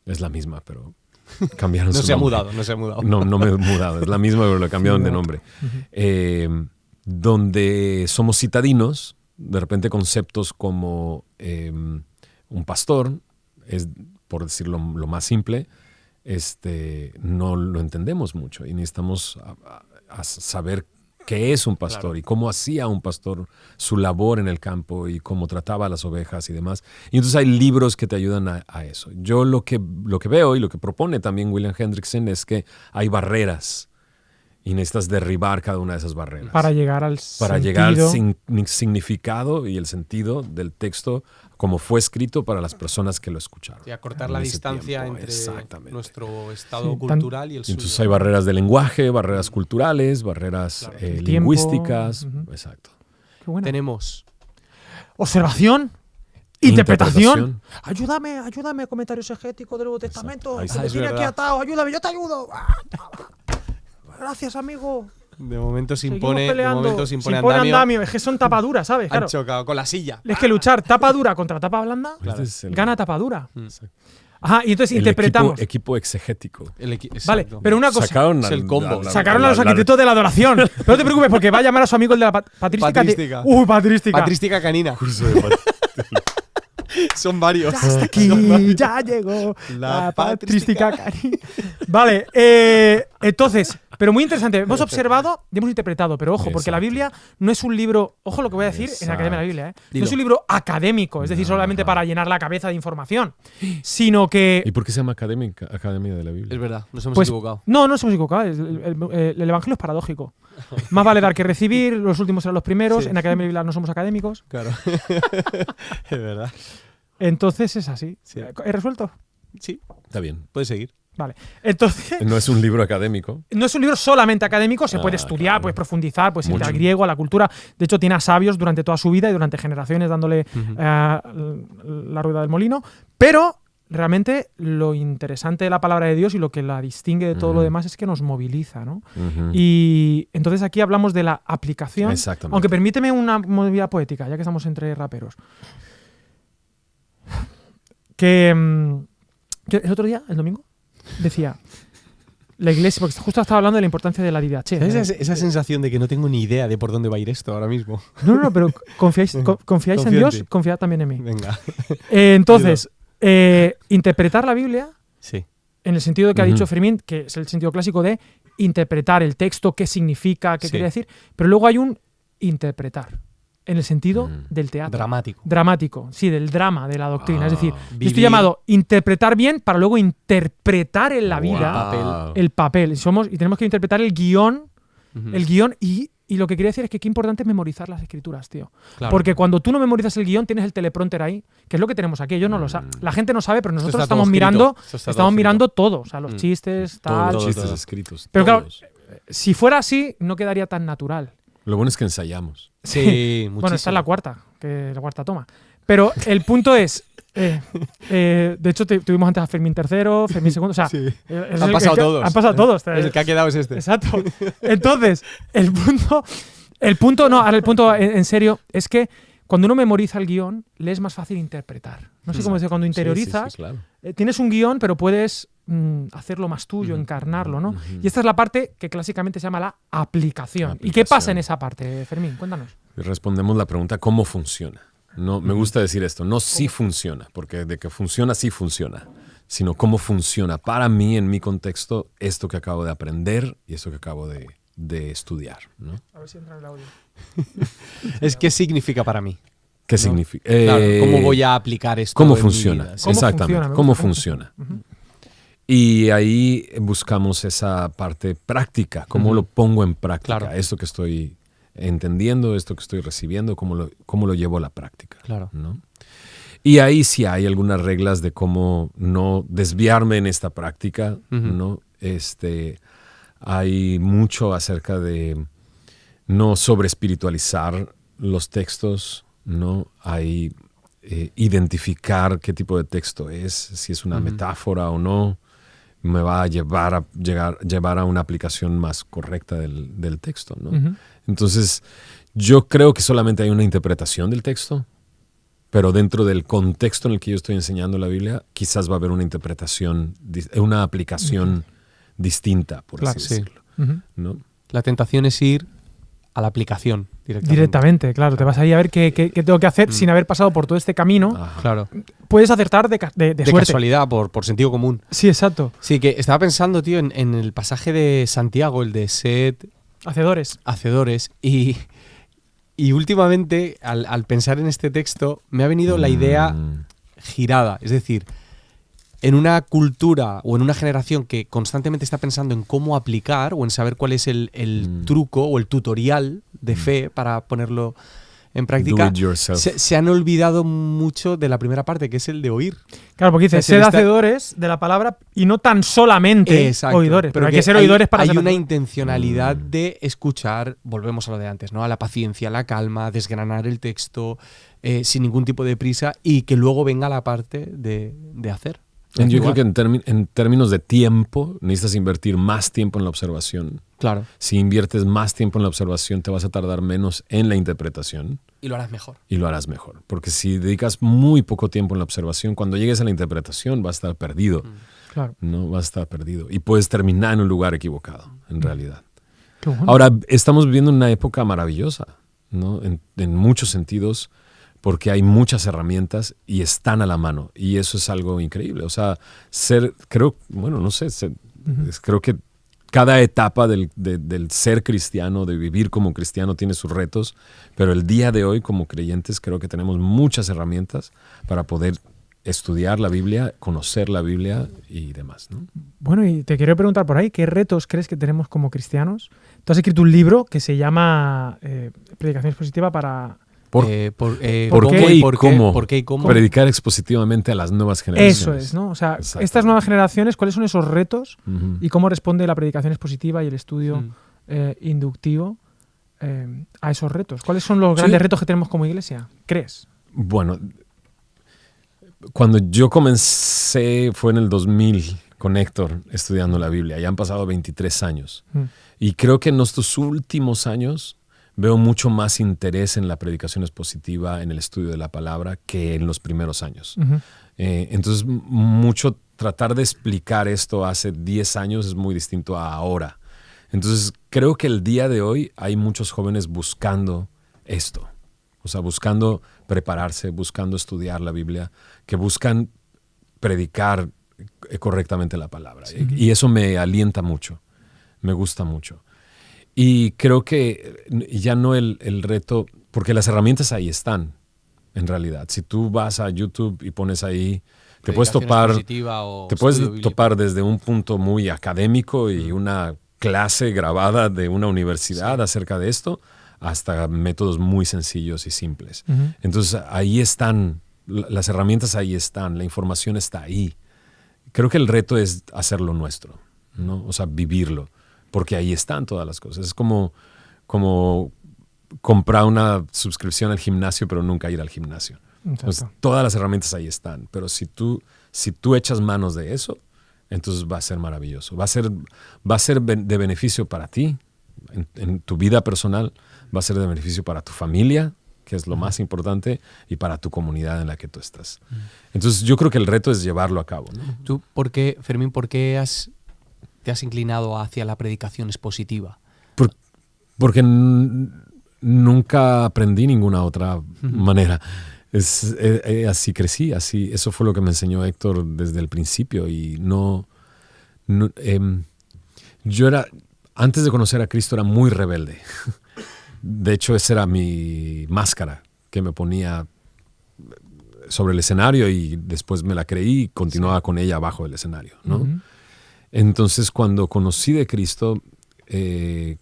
Es la misma, pero cambiaron No su se ha nombre. mudado, no se ha mudado. No me he mudado, es la misma, pero lo cambiaron de nombre. Donde somos citadinos, de repente conceptos como un pastor, es, por decirlo lo más simple, no lo entendemos mucho y necesitamos a saber qué es un pastor y cómo hacía un pastor su labor en el campo y cómo trataba a las ovejas y demás. Y entonces hay libros que te ayudan a eso. Yo lo que veo y lo que propone también William Hendrickson es que hay barreras y necesitas derribar cada una de esas barreras. Para llegar al significado y el sentido del texto como fue escrito para las personas que lo escucharon. Y acortar la distancia entre nuestro estado cultural y el suyo. Entonces hay barreras de lenguaje, barreras culturales, barreras lingüísticas. Exacto. Qué bueno. Tenemos observación, interpretación. Ayúdame, comentario exegético del Nuevo Testamento. Ahí Me está. tiene aquí atado, ayúdame, yo te ayudo. Gracias, amigo. de momento se Seguimos impone, peleando. se impone Andamio. Es que son tapaduras, ¿sabes? Han Claro. chocado con la silla. Es que luchar tapa dura contra tapa blanda, Este es el- gana tapa dura. Exacto. Ajá, y entonces El interpretamos. equipo exegético. Vale, pero una cosa. Sacaron Es el combo. Sacaron a los arquitectos de la adoración. Pero no te preocupes, porque va a llamar a su amigo el de la patrística. Patrística. Patrística. Patrística canina. Curso de Son varios. Ya está aquí, ya llegó la patrística cari. Vale, entonces, pero muy interesante. Hemos observado y hemos interpretado, pero ojo, porque la Biblia no es un libro, ojo lo que voy a decir en la Academia de la Biblia, no Dilo. es un libro académico, es decir, solamente para llenar la cabeza de información, sino que... ¿Y por qué se llama Academia de la Biblia? Es verdad, nos hemos Pues, equivocado. no nos hemos equivocado. El Evangelio es paradójico. Más vale dar que recibir, los últimos serán los primeros. Sí. En Academia de Biblia no somos académicos. Claro. Es verdad. Entonces es así. Sí. ¿He resuelto? Sí, Está bien. puedes seguir. Vale. Entonces, No es un libro académico. no es un libro solamente académico, se puede estudiar, claro. puedes profundizar, puedes irte Mucho. al griego, a la cultura. De hecho, tiene a sabios durante toda su vida y durante generaciones dándole la rueda del molino. Pero realmente lo interesante de la palabra de Dios y lo que la distingue de todo lo demás es que nos moviliza, ¿no? Ujú. Y entonces aquí hablamos de la aplicación. Exactamente. Aunque permíteme una movida poética, ya que estamos entre raperos. Que el otro día, el domingo, decía la iglesia, porque justo estaba hablando de la importancia de la didache. ¿Sabes esa sensación de que no tengo ni idea de por dónde va a ir esto ahora mismo? No, pero confiáis en Confío en Dios, ti. confiad también en mí. Venga. Entonces, interpretar la Biblia Sí. en el sentido de que ha Ujú. dicho Fermín, que es el sentido clásico de interpretar el texto, qué significa, qué Sí. quiere decir, pero luego hay un interpretar, en el sentido del teatro. Dramático. Dramático, sí, del drama, de la doctrina. Es decir, yo Vivir- estoy llamado interpretar bien para luego interpretar en la vida Wow. el papel. Y tenemos que interpretar el guión, y lo que quería decir es que qué importante es memorizar las escrituras, tío. Claro. Porque cuando tú no memorizas el guión, tienes el teleprompter ahí, que es lo que tenemos aquí. Ellos no lo saben. La gente no sabe, pero nosotros está estamos todo mirando, escrito. Esto está todo estamos mirando escrito. todo. O sea, los chistes, Todos tal. los chistes todo. escritos. Pero claro, todos. si fuera así, no quedaría tan natural. Lo bueno es que ensayamos. Sí, muchísimo. Bueno, esta es la cuarta toma. Pero el punto es, de hecho tuvimos antes a Fermín III, Fermín II, o sea, Sí. es Han el pasado que- todos. Han pasado todos. El que ha quedado es este. Exacto. Entonces, el punto en serio es que cuando uno memoriza el guión, le es más fácil interpretar. No sé cómo decir, cuando interiorizas, Sí, claro. tienes un guión, pero puedes hacerlo más tuyo, encarnarlo, ¿no? Y esta es la parte que clásicamente se llama la aplicación. ¿Y qué pasa en esa parte, Fermín? Cuéntanos. Respondemos la pregunta, ¿cómo funciona? No, me gusta decir esto, no sí funciona, porque de que funciona, sí funciona, sino cómo funciona para mí, en mi contexto, esto que acabo de aprender y esto que acabo de estudiar, ¿no? A ver si entra el audio. Es qué significa para mí. ¿Qué significa? Claro, ¿cómo voy a aplicar esto ¿Cómo en mi funciona? vida? ¿Cómo Exactamente, funciona? Me ¿cómo gusta cómo funciona? Y ahí buscamos esa parte práctica, cómo lo pongo en práctica, Claro. esto que estoy entendiendo, esto que estoy recibiendo, cómo lo llevo a la práctica. Claro. ¿no? Y ahí sí hay algunas reglas de cómo no desviarme en esta práctica, ¿no? Hay mucho acerca de no sobreespiritualizar los textos, ¿no? Hay identificar qué tipo de texto es, si es una metáfora o no, me va a llevar a una aplicación más correcta del texto, ¿no? Entonces, yo creo que solamente hay una interpretación del texto, pero dentro del contexto en el que yo estoy enseñando la Biblia, quizás va a haber una interpretación, una aplicación distinta, por así decirlo, ¿no? La tentación es ir a la aplicación directamente, claro. Te vas ahí a ver qué tengo que hacer sin haber pasado por todo este camino. Claro. Puedes acertar de suerte. Casualidad, por sentido común. Sí, exacto. Sí, que estaba pensando, tío, en el pasaje de Santiago, el de sed hacedores. Y últimamente, al pensar en este texto, me ha venido la idea girada. Es decir, en una cultura o en una generación que constantemente está pensando en cómo aplicar o en saber cuál es el truco o el tutorial de fe para ponerlo en práctica, Do it yourself. se han olvidado mucho de la primera parte, que es el de oír. Claro, porque dice, O sea, sed hacedores de la palabra y no tan solamente Exacto. oidores. Pero hay que ser oidores para hay ser una hacedores. intencionalidad de escuchar, volvemos a lo de antes, ¿no? A la paciencia, a la calma, desgranar el texto sin ningún tipo de prisa y que luego venga la parte de hacer. Yo creo que en términos de tiempo, necesitas invertir más tiempo en la observación. Claro. Si inviertes más tiempo en la observación, te vas a tardar menos en la interpretación. Y lo harás mejor. Y lo harás mejor. Porque si dedicas muy poco tiempo en la observación, cuando llegues a la interpretación vas a estar perdido. Claro. ¿No? Vas a estar perdido. Y puedes terminar en un lugar equivocado, en realidad. Qué bueno. Ahora, estamos viviendo una época maravillosa, ¿no? En muchos sentidos, porque hay muchas herramientas y están a la mano. Y eso es algo increíble. O sea, creo que cada etapa del ser cristiano, de vivir como cristiano, tiene sus retos, pero el día de hoy, como creyentes, creo que tenemos muchas herramientas para poder estudiar la Biblia, conocer la Biblia y demás, ¿no? Bueno, y te quiero preguntar por ahí, ¿qué retos crees que tenemos como cristianos? Tú has escrito un libro que se llama Predicación Expositiva para... ¿Por ¿Por qué y cómo? cómo? ¿Por qué y cómo? Predicar expositivamente a las nuevas generaciones. Eso es, ¿no? O sea, Exactamente. estas nuevas generaciones, ¿cuáles son esos retos Ujú. y cómo responde la predicación expositiva y el estudio inductivo a esos retos? ¿Cuáles son los grandes retos que tenemos como iglesia? ¿Crees? Bueno, cuando yo comencé fue en el 2000 con Héctor estudiando la Biblia. Ya han pasado 23 años. Y creo que en estos últimos años veo mucho más interés en la predicación expositiva, en el estudio de la palabra, que en los primeros años. Entonces, mucho tratar de explicar esto hace 10 años es muy distinto a ahora. Entonces, creo que el día de hoy hay muchos jóvenes buscando esto. O sea, buscando prepararse, buscando estudiar la Biblia, que buscan predicar correctamente la palabra. Sí. Y eso me alienta mucho, me gusta mucho. Y creo que ya no el reto, porque las herramientas ahí están, en realidad. Si tú vas a YouTube y pones ahí, te puedes topar desde un punto muy académico y una clase grabada de una universidad acerca de esto, hasta métodos muy sencillos y simples. Entonces, ahí están, las herramientas ahí están, la información está ahí. Creo que el reto es hacerlo nuestro, ¿no? O sea, vivirlo. Porque ahí están todas las cosas. Es como comprar una suscripción al gimnasio, pero nunca ir al gimnasio. Entonces, todas las herramientas ahí están. Pero si tú echas manos de eso, entonces va a ser maravilloso. Va a ser de beneficio para ti, en tu vida personal. Va a ser de beneficio para tu familia, que es lo más importante, y para tu comunidad en la que tú estás. Entonces, yo creo que el reto es llevarlo a cabo, ¿no? ¿Tú, Fermín, por qué te has inclinado hacia la predicación expositiva? Porque nunca aprendí ninguna otra manera. Así crecí, eso fue lo que me enseñó Héctor desde el principio. Y yo antes de conocer a Cristo era muy rebelde. De hecho, esa era mi máscara que me ponía sobre el escenario y después me la creí y continuaba con ella abajo del escenario, ¿no? Entonces, cuando conocí de Cristo,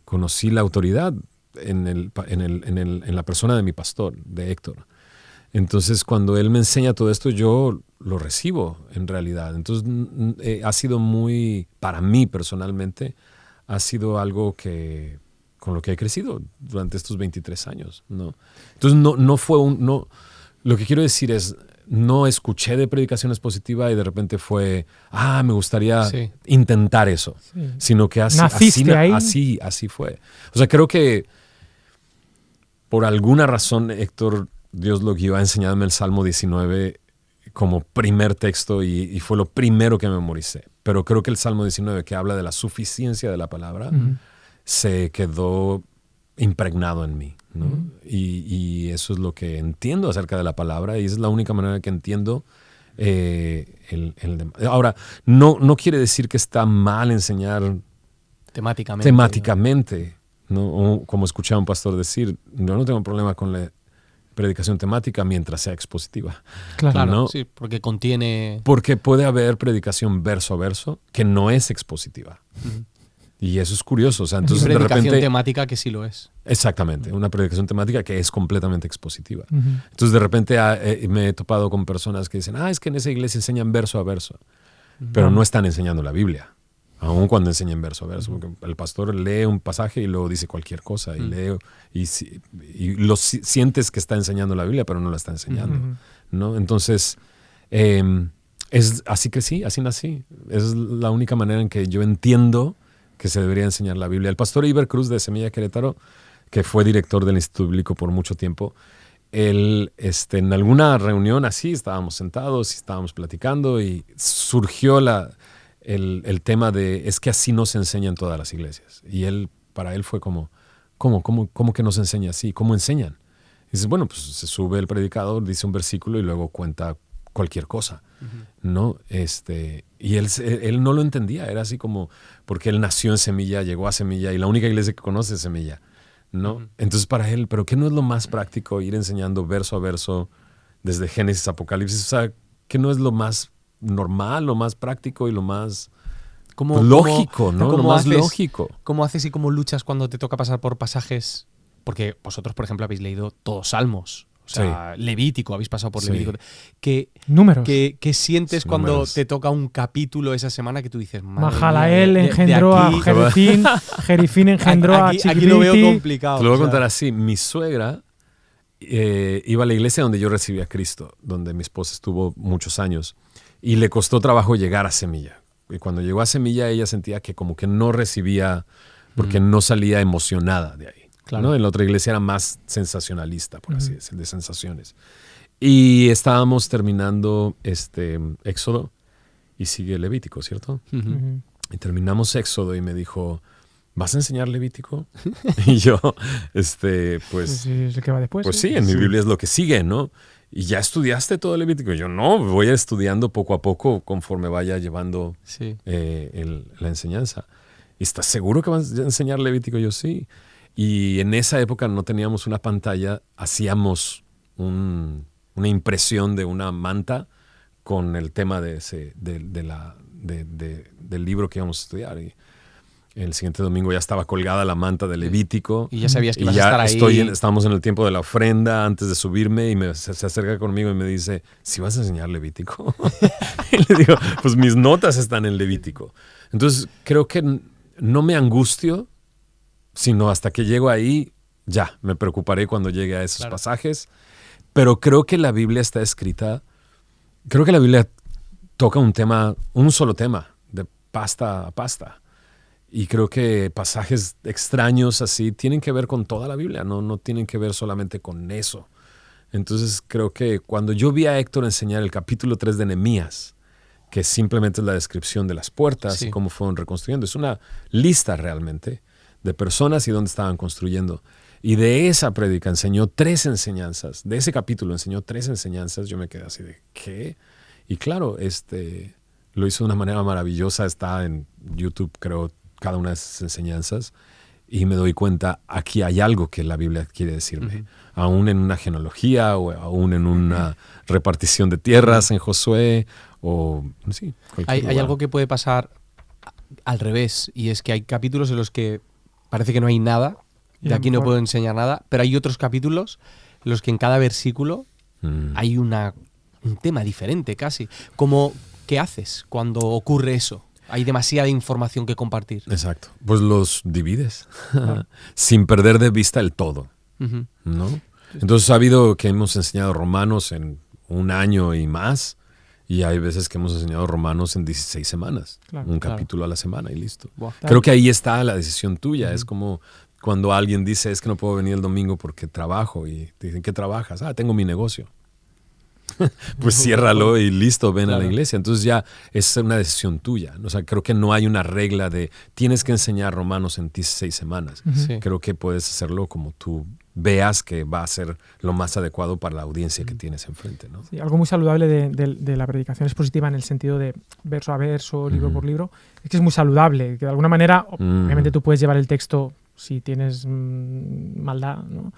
conocí la autoridad en la persona de mi pastor, de Héctor. Entonces, cuando él me enseña todo esto, yo lo recibo en realidad. Entonces, ha sido muy, para mí personalmente, ha sido algo con lo que he crecido durante estos 23 años, ¿no? Entonces, no fue lo que quiero decir es, no escuché de predicación expositiva y de repente fue, me gustaría intentar eso, sino que así fue. O sea, creo que por alguna razón, Héctor, Dios lo guió a enseñarme el Salmo 19 como primer texto y fue lo primero que memoricé. Pero creo que el Salmo 19, que habla de la suficiencia de la palabra, se quedó impregnado en mí, ¿no? Y eso es lo que entiendo acerca de la palabra y esa es la única manera que entiendo. Ahora, no quiere decir que está mal enseñar temáticamente, ¿no? O, como escuché a un pastor decir, yo no tengo problema con la predicación temática mientras sea expositiva. Claro, ¿no? sí, porque contiene... Porque puede haber predicación verso a verso que no es expositiva. Y eso es curioso. O sea, entonces, predicación de repente, temática que sí lo es. Exactamente, una predicación temática que es completamente expositiva. Entonces, de repente me he topado con personas que dicen, es que en esa iglesia enseñan verso a verso, pero no están enseñando la Biblia, aun cuando enseñan verso a verso. Porque el pastor lee un pasaje y luego dice cualquier cosa, y lee, y lo sientes que está enseñando la Biblia, pero no la está enseñando, ¿no? Entonces, es así que sí, así nací. Es la única manera en que yo entiendo que se debería enseñar la Biblia. El pastor Iber Cruz de Semilla Querétaro, que fue director del Instituto Bíblico por mucho tiempo, él en alguna reunión así, estábamos sentados y estábamos platicando y surgió el tema de, es que así no se enseña en todas las iglesias. Y para él fue como, ¿cómo que no se enseña así? ¿Cómo enseñan? Y dices, bueno, pues se sube el predicador, dice un versículo y luego cuenta cualquier cosa, ¿no? Y él no lo entendía, era así como, porque él nació en Semilla, llegó a Semilla y la única iglesia que conoce es Semilla, ¿no? Entonces para él, ¿pero qué no es lo más práctico ir enseñando verso a verso desde Génesis a Apocalipsis? O sea, ¿qué no es lo más normal, lo más práctico y lo más lógico, ¿no? Lo más lógico. ¿Cómo haces y cómo luchas cuando te toca pasar por pasajes? Porque vosotros, por ejemplo, habéis leído todos Salmos. O sea, Levítico, habéis pasado por Levítico. Números. ¿Qué sientes cuando te toca un capítulo esa semana que tú dices, Mahalael engendró a Jerifín, Jerifín engendró a Chiquiriti? Aquí lo veo complicado. Te lo voy a contar así. Mi suegra iba a la iglesia donde yo recibí a Cristo, donde mi esposa estuvo muchos años, y le costó trabajo llegar a Semilla. Y cuando llegó a Semilla, ella sentía que como que no recibía, porque no salía emocionada de ahí. Claro. ¿No? En la otra iglesia era más sensacionalista, por así decir, de sensaciones. Y estábamos terminando Éxodo y sigue Levítico, ¿cierto? Y terminamos Éxodo y me dijo, ¿vas a enseñar Levítico? Y yo, pues... ¿Es el que va después? Pues sí, en mi Biblia es lo que sigue, ¿no? ¿Y ya estudiaste todo Levítico? Y yo, no, voy estudiando poco a poco conforme vaya llevando la enseñanza. ¿Y estás seguro que vas a enseñar Levítico? Y yo, sí. Y en esa época no teníamos una pantalla, hacíamos una impresión de una manta con el tema del libro que íbamos a estudiar. Y el siguiente domingo ya estaba colgada la manta de Levítico. Y ya sabías que ibas a estar ahí. Estábamos en el tiempo de la ofrenda antes de subirme y se acerca conmigo y me dice, ¿sí vas a enseñar Levítico? Y le digo, pues mis notas están en Levítico. Entonces creo que no me angustio, sino hasta que llego ahí, ya, me preocuparé cuando llegue a esos pasajes. Pero creo que la Biblia está escrita, creo que la Biblia toca un solo tema, de pasta a pasta. Y creo que pasajes extraños así tienen que ver con toda la Biblia, no tienen que ver solamente con eso. Entonces creo que cuando yo vi a Héctor enseñar el capítulo 3 de Nehemías, que simplemente es la descripción de las puertas y cómo fueron reconstruyendo, es una lista realmente de personas y dónde estaban construyendo. Y de esa prédica enseñó 3 enseñanzas. De ese capítulo enseñó 3 enseñanzas. Yo me quedé así de, ¿qué? Y claro, lo hizo de una manera maravillosa. Está en YouTube, creo, cada una de esas enseñanzas. Y me doy cuenta, aquí hay algo que la Biblia quiere decirme. Aún en una genealogía o aún en una repartición de tierras en Josué o sí. Hay algo que puede pasar al revés. Y es que hay capítulos en los que parece que no hay nada, de aquí no puedo enseñar nada, pero hay otros capítulos en los que en cada versículo hay un tema diferente casi. ¿Qué haces cuando ocurre eso? Hay demasiada información que compartir. Exacto. Pues los divides sin perder de vista el todo, Ujú. ¿no? Entonces ha habido que hemos enseñado Romanos en 1 año y más, y hay veces que hemos enseñado Romanos en 16 semanas, Claro, un claro. capítulo a la semana y listo. Buah. Creo que ahí está la decisión tuya. Es como cuando alguien dice, es que no puedo venir el domingo porque trabajo, y te dicen, ¿qué trabajas? Tengo mi negocio. Pues ciérralo y listo, ven a la Claro. iglesia. Entonces ya es una decisión tuya. O sea, creo que no hay una regla de tienes que enseñar Romanos en 16 semanas. Sí. Creo que puedes hacerlo como tú veas que va a ser lo más adecuado para la audiencia que tienes enfrente, ¿no? Sí, algo muy saludable de la predicación expositiva en el sentido de verso a verso, libro por libro, es que es muy saludable, que de alguna manera, obviamente tú puedes llevar el texto si tienes maldad, ¿no?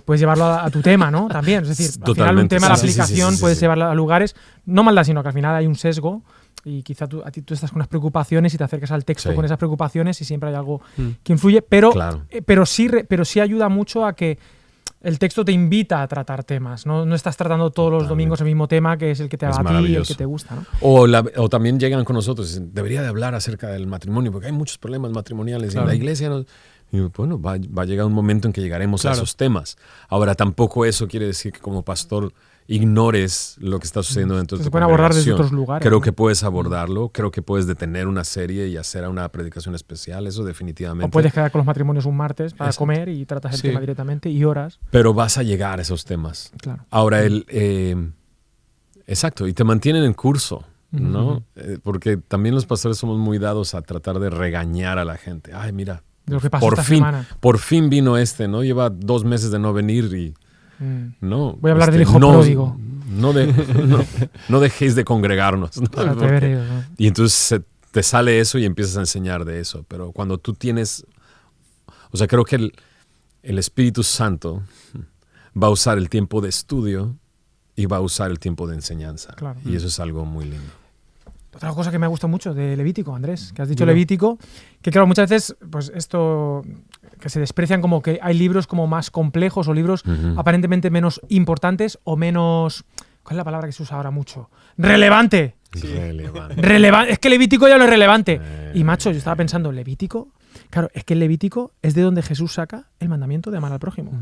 Puedes llevarlo a tu tema, ¿no? También, es decir, al final un Totalmente. tema, la Sí, sí, sí, aplicación, sí, puedes sí. llevarlo a lugares, no maldad, sino que al final hay un sesgo y quizá tú estás con unas preocupaciones y te acercas al texto Sí. con esas preocupaciones y siempre hay algo que influye, pero, Claro. pero sí ayuda mucho a que el texto te invita a tratar temas, no estás tratando todos los domingos el mismo tema que es el que te Es va a ti y el maravilloso. que te gusta, ¿no? O también llegan con nosotros y dicen, debería de hablar acerca del matrimonio, porque hay muchos problemas matrimoniales Claro. y en la iglesia no... Y bueno, va a llegar un momento en que llegaremos a Claro. esos temas. Ahora, tampoco eso quiere decir que como pastor ignores lo que está sucediendo dentro de Se tu pueden abordar desde congregación. otros lugares, Creo ¿no? que puedes abordarlo, creo que puedes detener una serie y hacer una predicación especial, eso definitivamente. O puedes quedar con los matrimonios un martes para Exacto. comer y tratas el Sí. tema directamente y horas. Pero vas a llegar a esos temas. Claro. Ahora, exacto, y te mantienen en curso, ¿no? Porque también los pastores somos muy dados a tratar de regañar a la gente. Ay, mira, De lo que pasó por esta fin, semana. por fin vino ¿no? Lleva 2 meses de no venir y no. Voy a hablar del hijo pródigo. No dejéis de congregarnos. ¿no? Para Porque- ver, ¿no? y entonces te sale eso y empiezas a enseñar de eso. Pero cuando tú tienes, o sea, creo que el Espíritu Santo va a usar el tiempo de estudio y va a usar el tiempo de enseñanza. Claro. Y eso es algo muy lindo. Otra cosa que me ha gustado mucho de Levítico, Andrés, que has dicho Levítico, que claro, muchas veces, pues esto, que se desprecian como que hay libros como más complejos o libros aparentemente menos importantes o menos, ¿cuál es la palabra que se usa ahora mucho? ¡Relevante! Relevante. Es que Levítico ya no es relevante. Y macho, yo estaba pensando, Levítico, claro, es que el Levítico es de donde Jesús saca el mandamiento de amar al prójimo.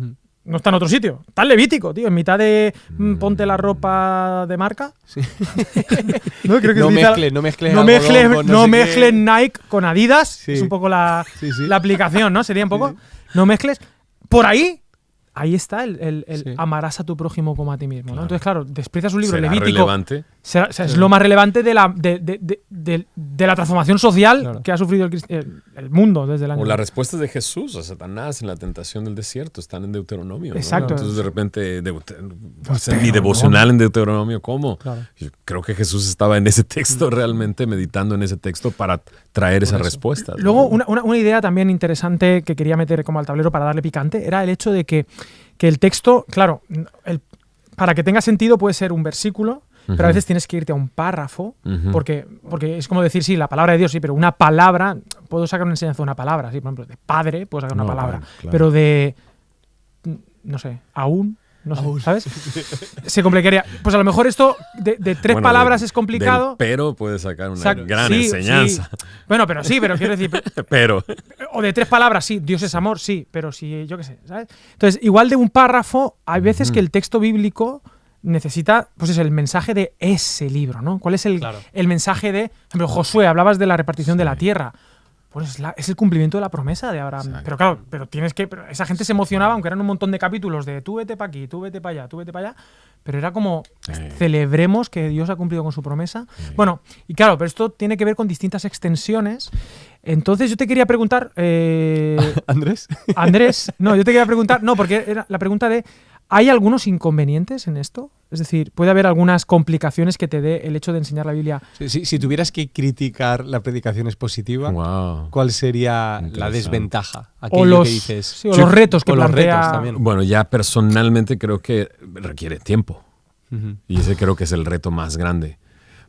No está en otro sitio, está en Levítico, tío, en mitad de ponte la ropa de marca. Sí. No, creo que No utiliza- mezcles no algodón mezcles, con no sé qué. mezcles Nike con Adidas. Sí. Es un poco la Sí. aplicación, ¿no? Sería un poco. No mezcles. Por ahí está el Sí. amarás a tu prójimo como a ti mismo, ¿no? Entonces, claro, desprecias un libro ¿Será Levítico. relevante? Es lo más relevante de la transformación social Claro. que ha sufrido el mundo desde el año. O las respuestas de Jesús a Satanás en la tentación del desierto están en Deuteronomio. ¿no? Exacto. Entonces de repente, mi devocional en Deuteronomio, ¿cómo? Claro. Yo creo que Jesús estaba en ese texto realmente, meditando en ese texto para traer esas respuestas. ¿no? Luego, una idea también interesante que quería meter como al tablero para darle picante era el hecho de que el texto, claro, para que tenga sentido puede ser un versículo, pero a veces tienes que irte a un párrafo, porque es como decir, sí, la palabra de Dios, sí, pero una palabra, puedo sacar una enseñanza de una palabra, sí, por ejemplo, de padre, puedo sacar una No, palabra, claro. pero de, no sé, no sé, ¿sabes? Se complicaría. Pues a lo mejor esto de 3 Bueno, palabras del- es complicado. Pero puedes sacar una Exacto. gran Sí, enseñanza. sí. Bueno, pero quiero decir, Pero o de 3 palabras, sí, Dios es amor, sí, pero si yo qué sé, ¿sabes? Entonces, igual de un párrafo, hay veces que el texto bíblico necesita, pues es el mensaje de ese libro, ¿no? ¿Cuál es el mensaje de, por ejemplo, Josué, hablabas de la repartición de la tierra? Pues es el cumplimiento de la promesa de Abraham. Exacto. Pero claro, pero esa gente se emocionaba, aunque eran un montón de capítulos de tú vete para aquí, tú vete para allá, tú vete para allá. Pero era como, celebremos que Dios ha cumplido con su promesa. Bueno, y claro, pero esto tiene que ver con distintas extensiones. Entonces yo te quería preguntar, Andrés. Andrés, no, yo te quería preguntar, no, porque era la pregunta de, ¿hay algunos inconvenientes en esto? Es decir, ¿puede haber algunas complicaciones que te dé el hecho de enseñar la Biblia? Si tuvieras que criticar la predicación expositiva, wow. ¿cuál sería la Interesante. desventaja? O Aquello los, que dices. sí, o los retos que o los plantea. retos también. Bueno, ya personalmente creo que requiere tiempo. Ujú. Y ese creo que es el reto más grande.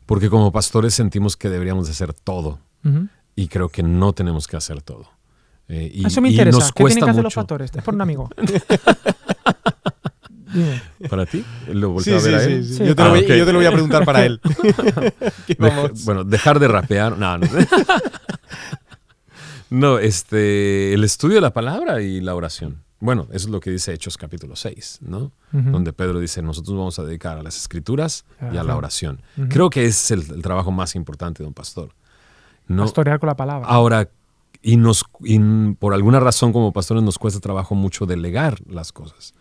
Porque como pastores sentimos que deberíamos de hacer todo. Ujú. Y creo que no tenemos que hacer todo. Y, Eso me y interesa. nos ¿Qué tienen cuesta que hacer los mucho. pastores? Es por un amigo. Dime. ¿Para ti? ¿Lo volteo a ver a él? Sí. Yo te lo voy a preguntar para él. Bueno, dejar de rapear. No. No, el estudio de la palabra y la oración. Bueno, eso es lo que dice Hechos capítulo 6, ¿no? Donde Pedro dice, nosotros vamos a dedicar a las escrituras y a la oración. Creo que es el trabajo más importante de un pastor, ¿no? Pastorear con la palabra. Ahora, por alguna razón como pastores nos cuesta trabajo mucho delegar las cosas,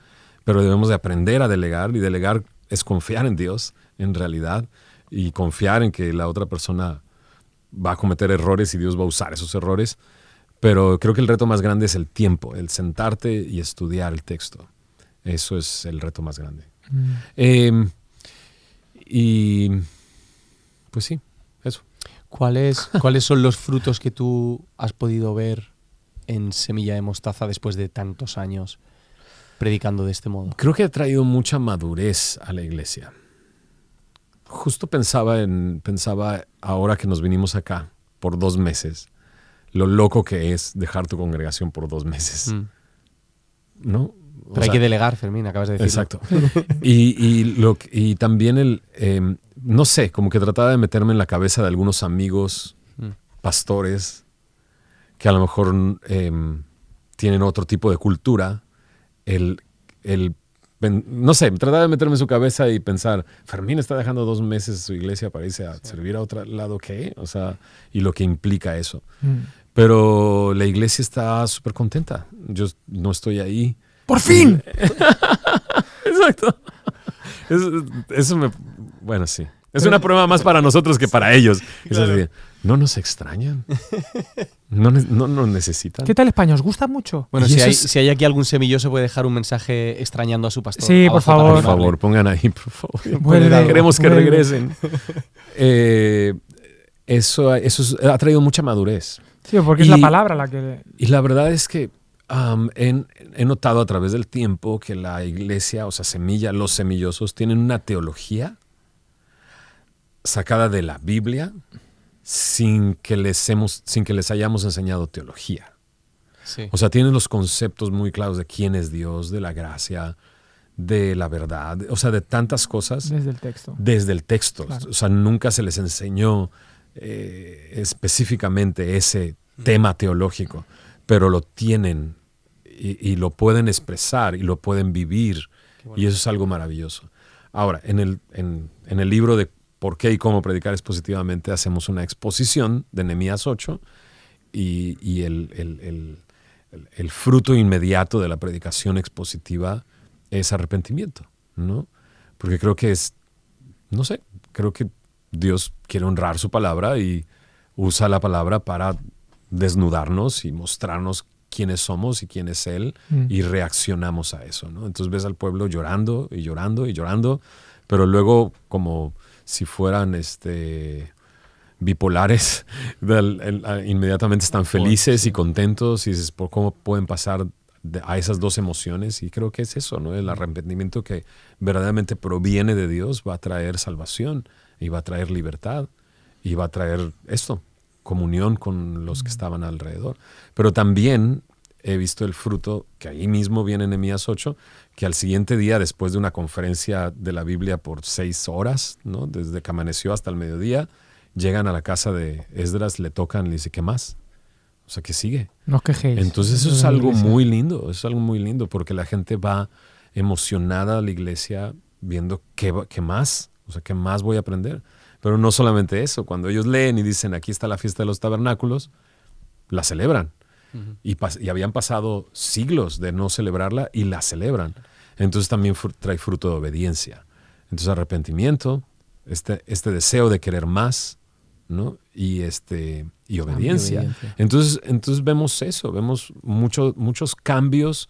pero debemos de aprender a delegar, y delegar es confiar en Dios, en realidad, y confiar en que la otra persona va a cometer errores y Dios va a usar esos errores. Pero creo que el reto más grande es el tiempo, el sentarte y estudiar el texto. Eso es el reto más grande. Y pues sí, eso. ¿Cuáles son los frutos que tú has podido ver en Semilla de Mostaza después de tantos años predicando de este modo? Creo que ha traído mucha madurez a la iglesia. Justo pensaba ahora que nos vinimos acá por 2 meses, lo loco que es dejar tu congregación por 2 meses. ¿No? Pero hay que delegar, Fermín, acabas de decirlo. Exacto. y también no sé, como que trataba de meterme en la cabeza de algunos amigos pastores que a lo mejor tienen otro tipo de cultura. No sé, trataba de meterme en su cabeza y pensar, Fermín está dejando 2 meses su iglesia para irse a servir a otro lado, ¿qué? O sea, y lo que implica eso. Pero la iglesia está súper contenta. Yo no estoy ahí. ¡Por fin! Exacto. Bueno, sí. Es una prueba más para nosotros que para ellos. Claro. No nos extrañan. No nos necesitan. ¿Qué tal España? ¿Os gusta mucho? Bueno, si hay aquí algún semilloso, puede dejar un mensaje extrañando a su pastor. Sí, por favor. Por favor, pongan ahí, por favor. Queremos que regresen. Eso ha traído mucha madurez. Sí, porque es la palabra la que... Y la verdad es que he notado a través del tiempo que la iglesia, o sea, Semilla, los semillosos, tienen una teología sacada de la Biblia sin que les hayamos enseñado teología. Sí. O sea, tienen los conceptos muy claros de quién es Dios, de la gracia, de la verdad, o sea, de tantas cosas. Desde el texto. Desde el texto. Claro. O sea, nunca se les enseñó específicamente ese tema teológico, pero lo tienen y lo pueden expresar y lo pueden vivir. Bueno. Y eso es algo maravilloso. Ahora, en el libro de ¿Por qué y cómo predicar expositivamente? Hacemos una exposición de Nehemías 8 y el fruto inmediato de la predicación expositiva es arrepentimiento, ¿no? Porque creo que creo que Dios quiere honrar su palabra y usa la palabra para desnudarnos y mostrarnos quiénes somos y quién es Él, y reaccionamos a eso, ¿no? Entonces ves al pueblo llorando y llorando y llorando, pero luego como si fueran bipolares, inmediatamente están felices y contentos y dices, ¿por cómo pueden pasar a esas 2 emociones? Y creo que es eso, ¿no? El arrepentimiento que verdaderamente proviene de Dios va a traer salvación y va a traer libertad y va a traer esto, comunión con los que estaban alrededor. Pero también he visto el fruto que ahí mismo viene en Nehemías 8, que al siguiente día, después de una conferencia de la Biblia por 6 horas, ¿no? Desde que amaneció hasta el mediodía, llegan a la casa de Esdras, le tocan, le dice, ¿qué más? O sea, ¿qué sigue? No os quejéis. Entonces eso es algo muy lindo, porque la gente va emocionada a la iglesia viendo qué más, o sea, qué más voy a aprender. Pero no solamente eso, cuando ellos leen y dicen, aquí está la fiesta de los tabernáculos, la celebran. Y habían pasado siglos de no celebrarla y la celebran. Entonces también trae fruto de obediencia. Entonces arrepentimiento, este deseo de querer más, ¿no? Y obediencia. Entonces vemos eso, vemos muchos cambios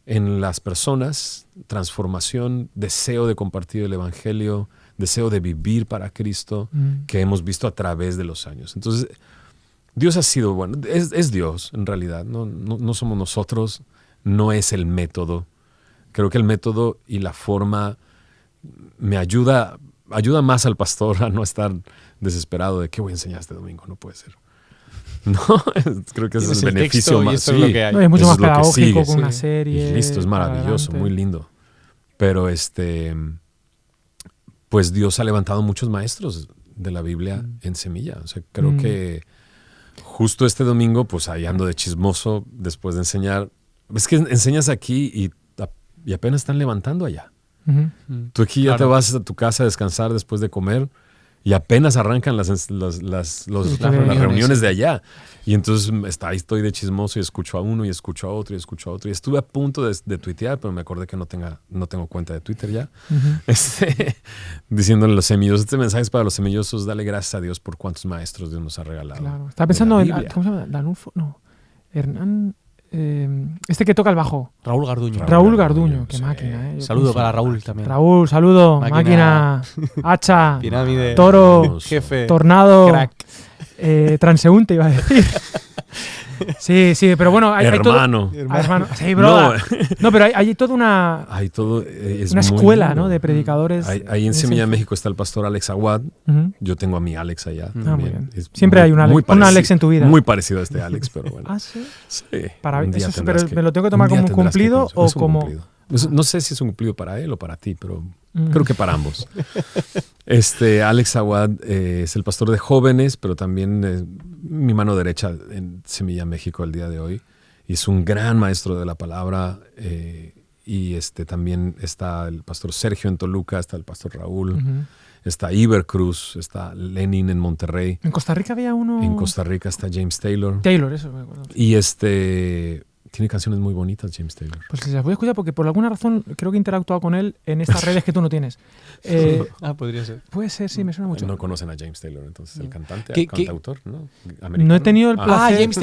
en las personas, transformación, deseo de compartir el evangelio, deseo de vivir para Cristo, que hemos visto a través de los años. Entonces Dios ha sido bueno, es Dios en realidad, no somos nosotros, no es el método. Creo que el método y la forma me ayuda más al pastor a no estar desesperado de qué voy a enseñar este domingo, no puede ser. No, creo que ese es el beneficio más. Sí, es lo que hay. No, es mucho más pedagógico con una serie. Y listo, es maravilloso, muy lindo. Pero pues Dios ha levantado muchos maestros de la Biblia en Semilla. O sea, creo que justo este domingo, pues ahí ando de chismoso después de enseñar. Es que enseñas aquí y apenas están levantando allá. Tú aquí ya te vas a tu casa a descansar después de comer y apenas arrancan las reuniones de allá. Y entonces ahí estoy de chismoso y escucho a uno y escucho a otro y escucho a otro. Y estuve a punto de tuitear, pero me acordé que no tengo cuenta de Twitter ya. Diciéndole a los semillosos, este mensaje es para los semillosos, dale gracias a Dios por cuántos maestros Dios nos ha regalado. Claro. Estaba pensando en, ¿cómo se llama? Danulfo, no. Hernán, este que toca el bajo. Raúl Garduño. Raúl Garduño, qué máquina. Saludo para Raúl también. Raúl, saludo. Máquina, hacha, pirámide, toro, jefe, tornado, crack. Transeúnte iba a decir. Sí, pero bueno, hay hermano. todo, hermano. Sí, brother. No, pero hay toda una escuela, ¿no? De predicadores. Ahí en Semilla, México, está el pastor Alex Aguad. Yo tengo a mi Alex allá. Muy bien. Siempre hay un Alex en tu vida. Muy parecido a este Alex, pero bueno. ¿Sí? Sí. Pero ¿me lo tengo que tomar como un cumplido o como...? No sé si es un cumplido para él o para ti, pero creo que para ambos. Alex Aguad es el pastor de jóvenes, pero también es mi mano derecha en Semilla México el día de hoy. Y es un gran maestro de la palabra. Y también está el pastor Sergio en Toluca, está el pastor Raúl, está Iber Cruz, está Lenin en Monterrey. ¿En Costa Rica había uno? En Costa Rica está James Taylor. Eso me acuerdo. Y tiene canciones muy bonitas, James Taylor. Pues las voy a escuchar porque por alguna razón creo que he interactuado con él en estas redes que tú no tienes. Podría ser. Puede ser, sí, me suena mucho. No conocen a James Taylor, entonces, el cantante, cantautor, ¿no? Americano. No he tenido el placer. James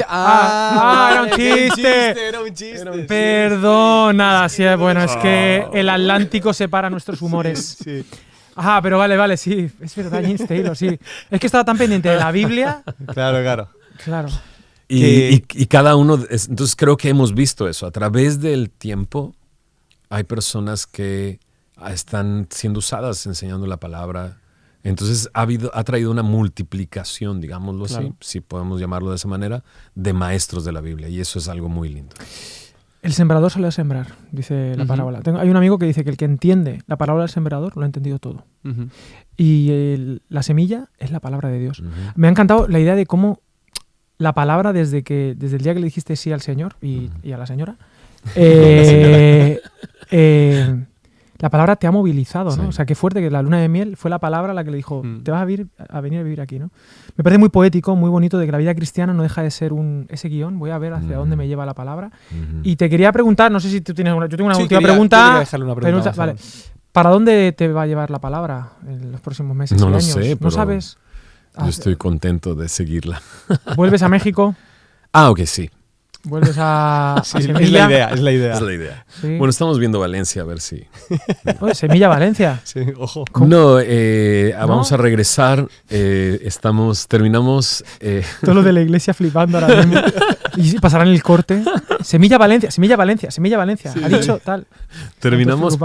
era un chiste. Perdón, nada, sí, bueno, es que el Atlántico separa nuestros humores. Sí. Ajá, pero vale, sí, es verdad, James Taylor, sí. Es que estaba tan pendiente de la Biblia. Claro. Y cada uno, entonces creo que hemos visto eso. A través del tiempo hay personas que están siendo usadas enseñando la palabra. Entonces ha traído una multiplicación, digámoslo así, si podemos llamarlo de esa manera, de maestros de la Biblia. Y eso es algo muy lindo. El sembrador salió a sembrar, dice la parábola. Hay un amigo que dice que el que entiende la parábola del sembrador lo ha entendido todo. Y la semilla es la palabra de Dios. Me ha encantado la idea de cómo la palabra desde el día que le dijiste sí al Señor y a la señora, la palabra te ha movilizado, ¿no? Sí. O sea, qué fuerte que la luna de miel fue la palabra la que le dijo, te vas a venir a vivir aquí, ¿no? Me parece muy poético, muy bonito de que la vida cristiana no deja de ser ese guión, voy a ver hacia dónde me lleva la palabra. Y te quería preguntar, no sé si tú tienes yo tengo una última pregunta. Quería dejarle una pregunta. Vale. ¿Para dónde te va a llevar la palabra en los próximos meses y años? No sé, ¿No sabes? Yo estoy contento de seguirla. ¿Vuelves a México? Ok, sí. ¿Vuelves a Semilla? Es la idea. Sí. Bueno, estamos viendo Valencia, a ver si... Semilla Valencia. Sí, ojo. No, vamos a regresar. Terminamos... Todo lo de la iglesia flipando ahora mismo. Y pasarán el corte. Semilla Valencia. Sí. Ha dicho tal. Terminamos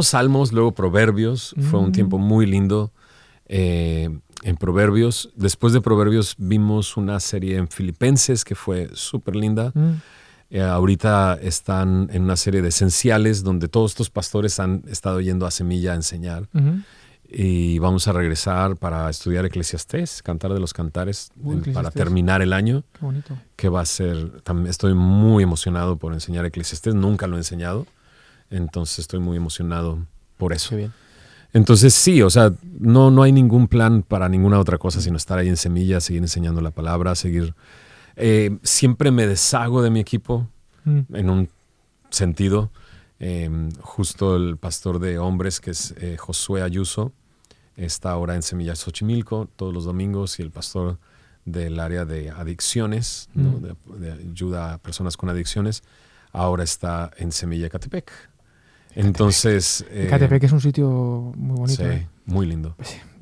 Salmos, luego Proverbios. Fue un tiempo muy lindo. En Proverbios. Después de Proverbios vimos una serie en Filipenses que fue súper linda. Ahorita están en una serie de esenciales donde todos estos pastores han estado yendo a Semilla a enseñar. Y vamos a regresar para estudiar Eclesiastés, Cantar de los Cantares, para terminar el año. Qué bonito. Que va a ser... Estoy muy emocionado por enseñar Eclesiastés. Nunca lo he enseñado. Entonces estoy muy emocionado por eso. Qué bien. Entonces sí, o sea, no hay ningún plan para ninguna otra cosa sino estar ahí en Semilla, seguir enseñando la palabra, seguir... siempre me deshago de mi equipo en un sentido. Justo el pastor de hombres, que es Josué Ayuso, está ahora en Semilla Xochimilco todos los domingos, y el pastor del área de adicciones, ¿no? de ayuda a personas con adicciones, ahora está en Semilla Ecatepec. Entonces... Ecatepec es un sitio muy bonito. Sí, muy lindo.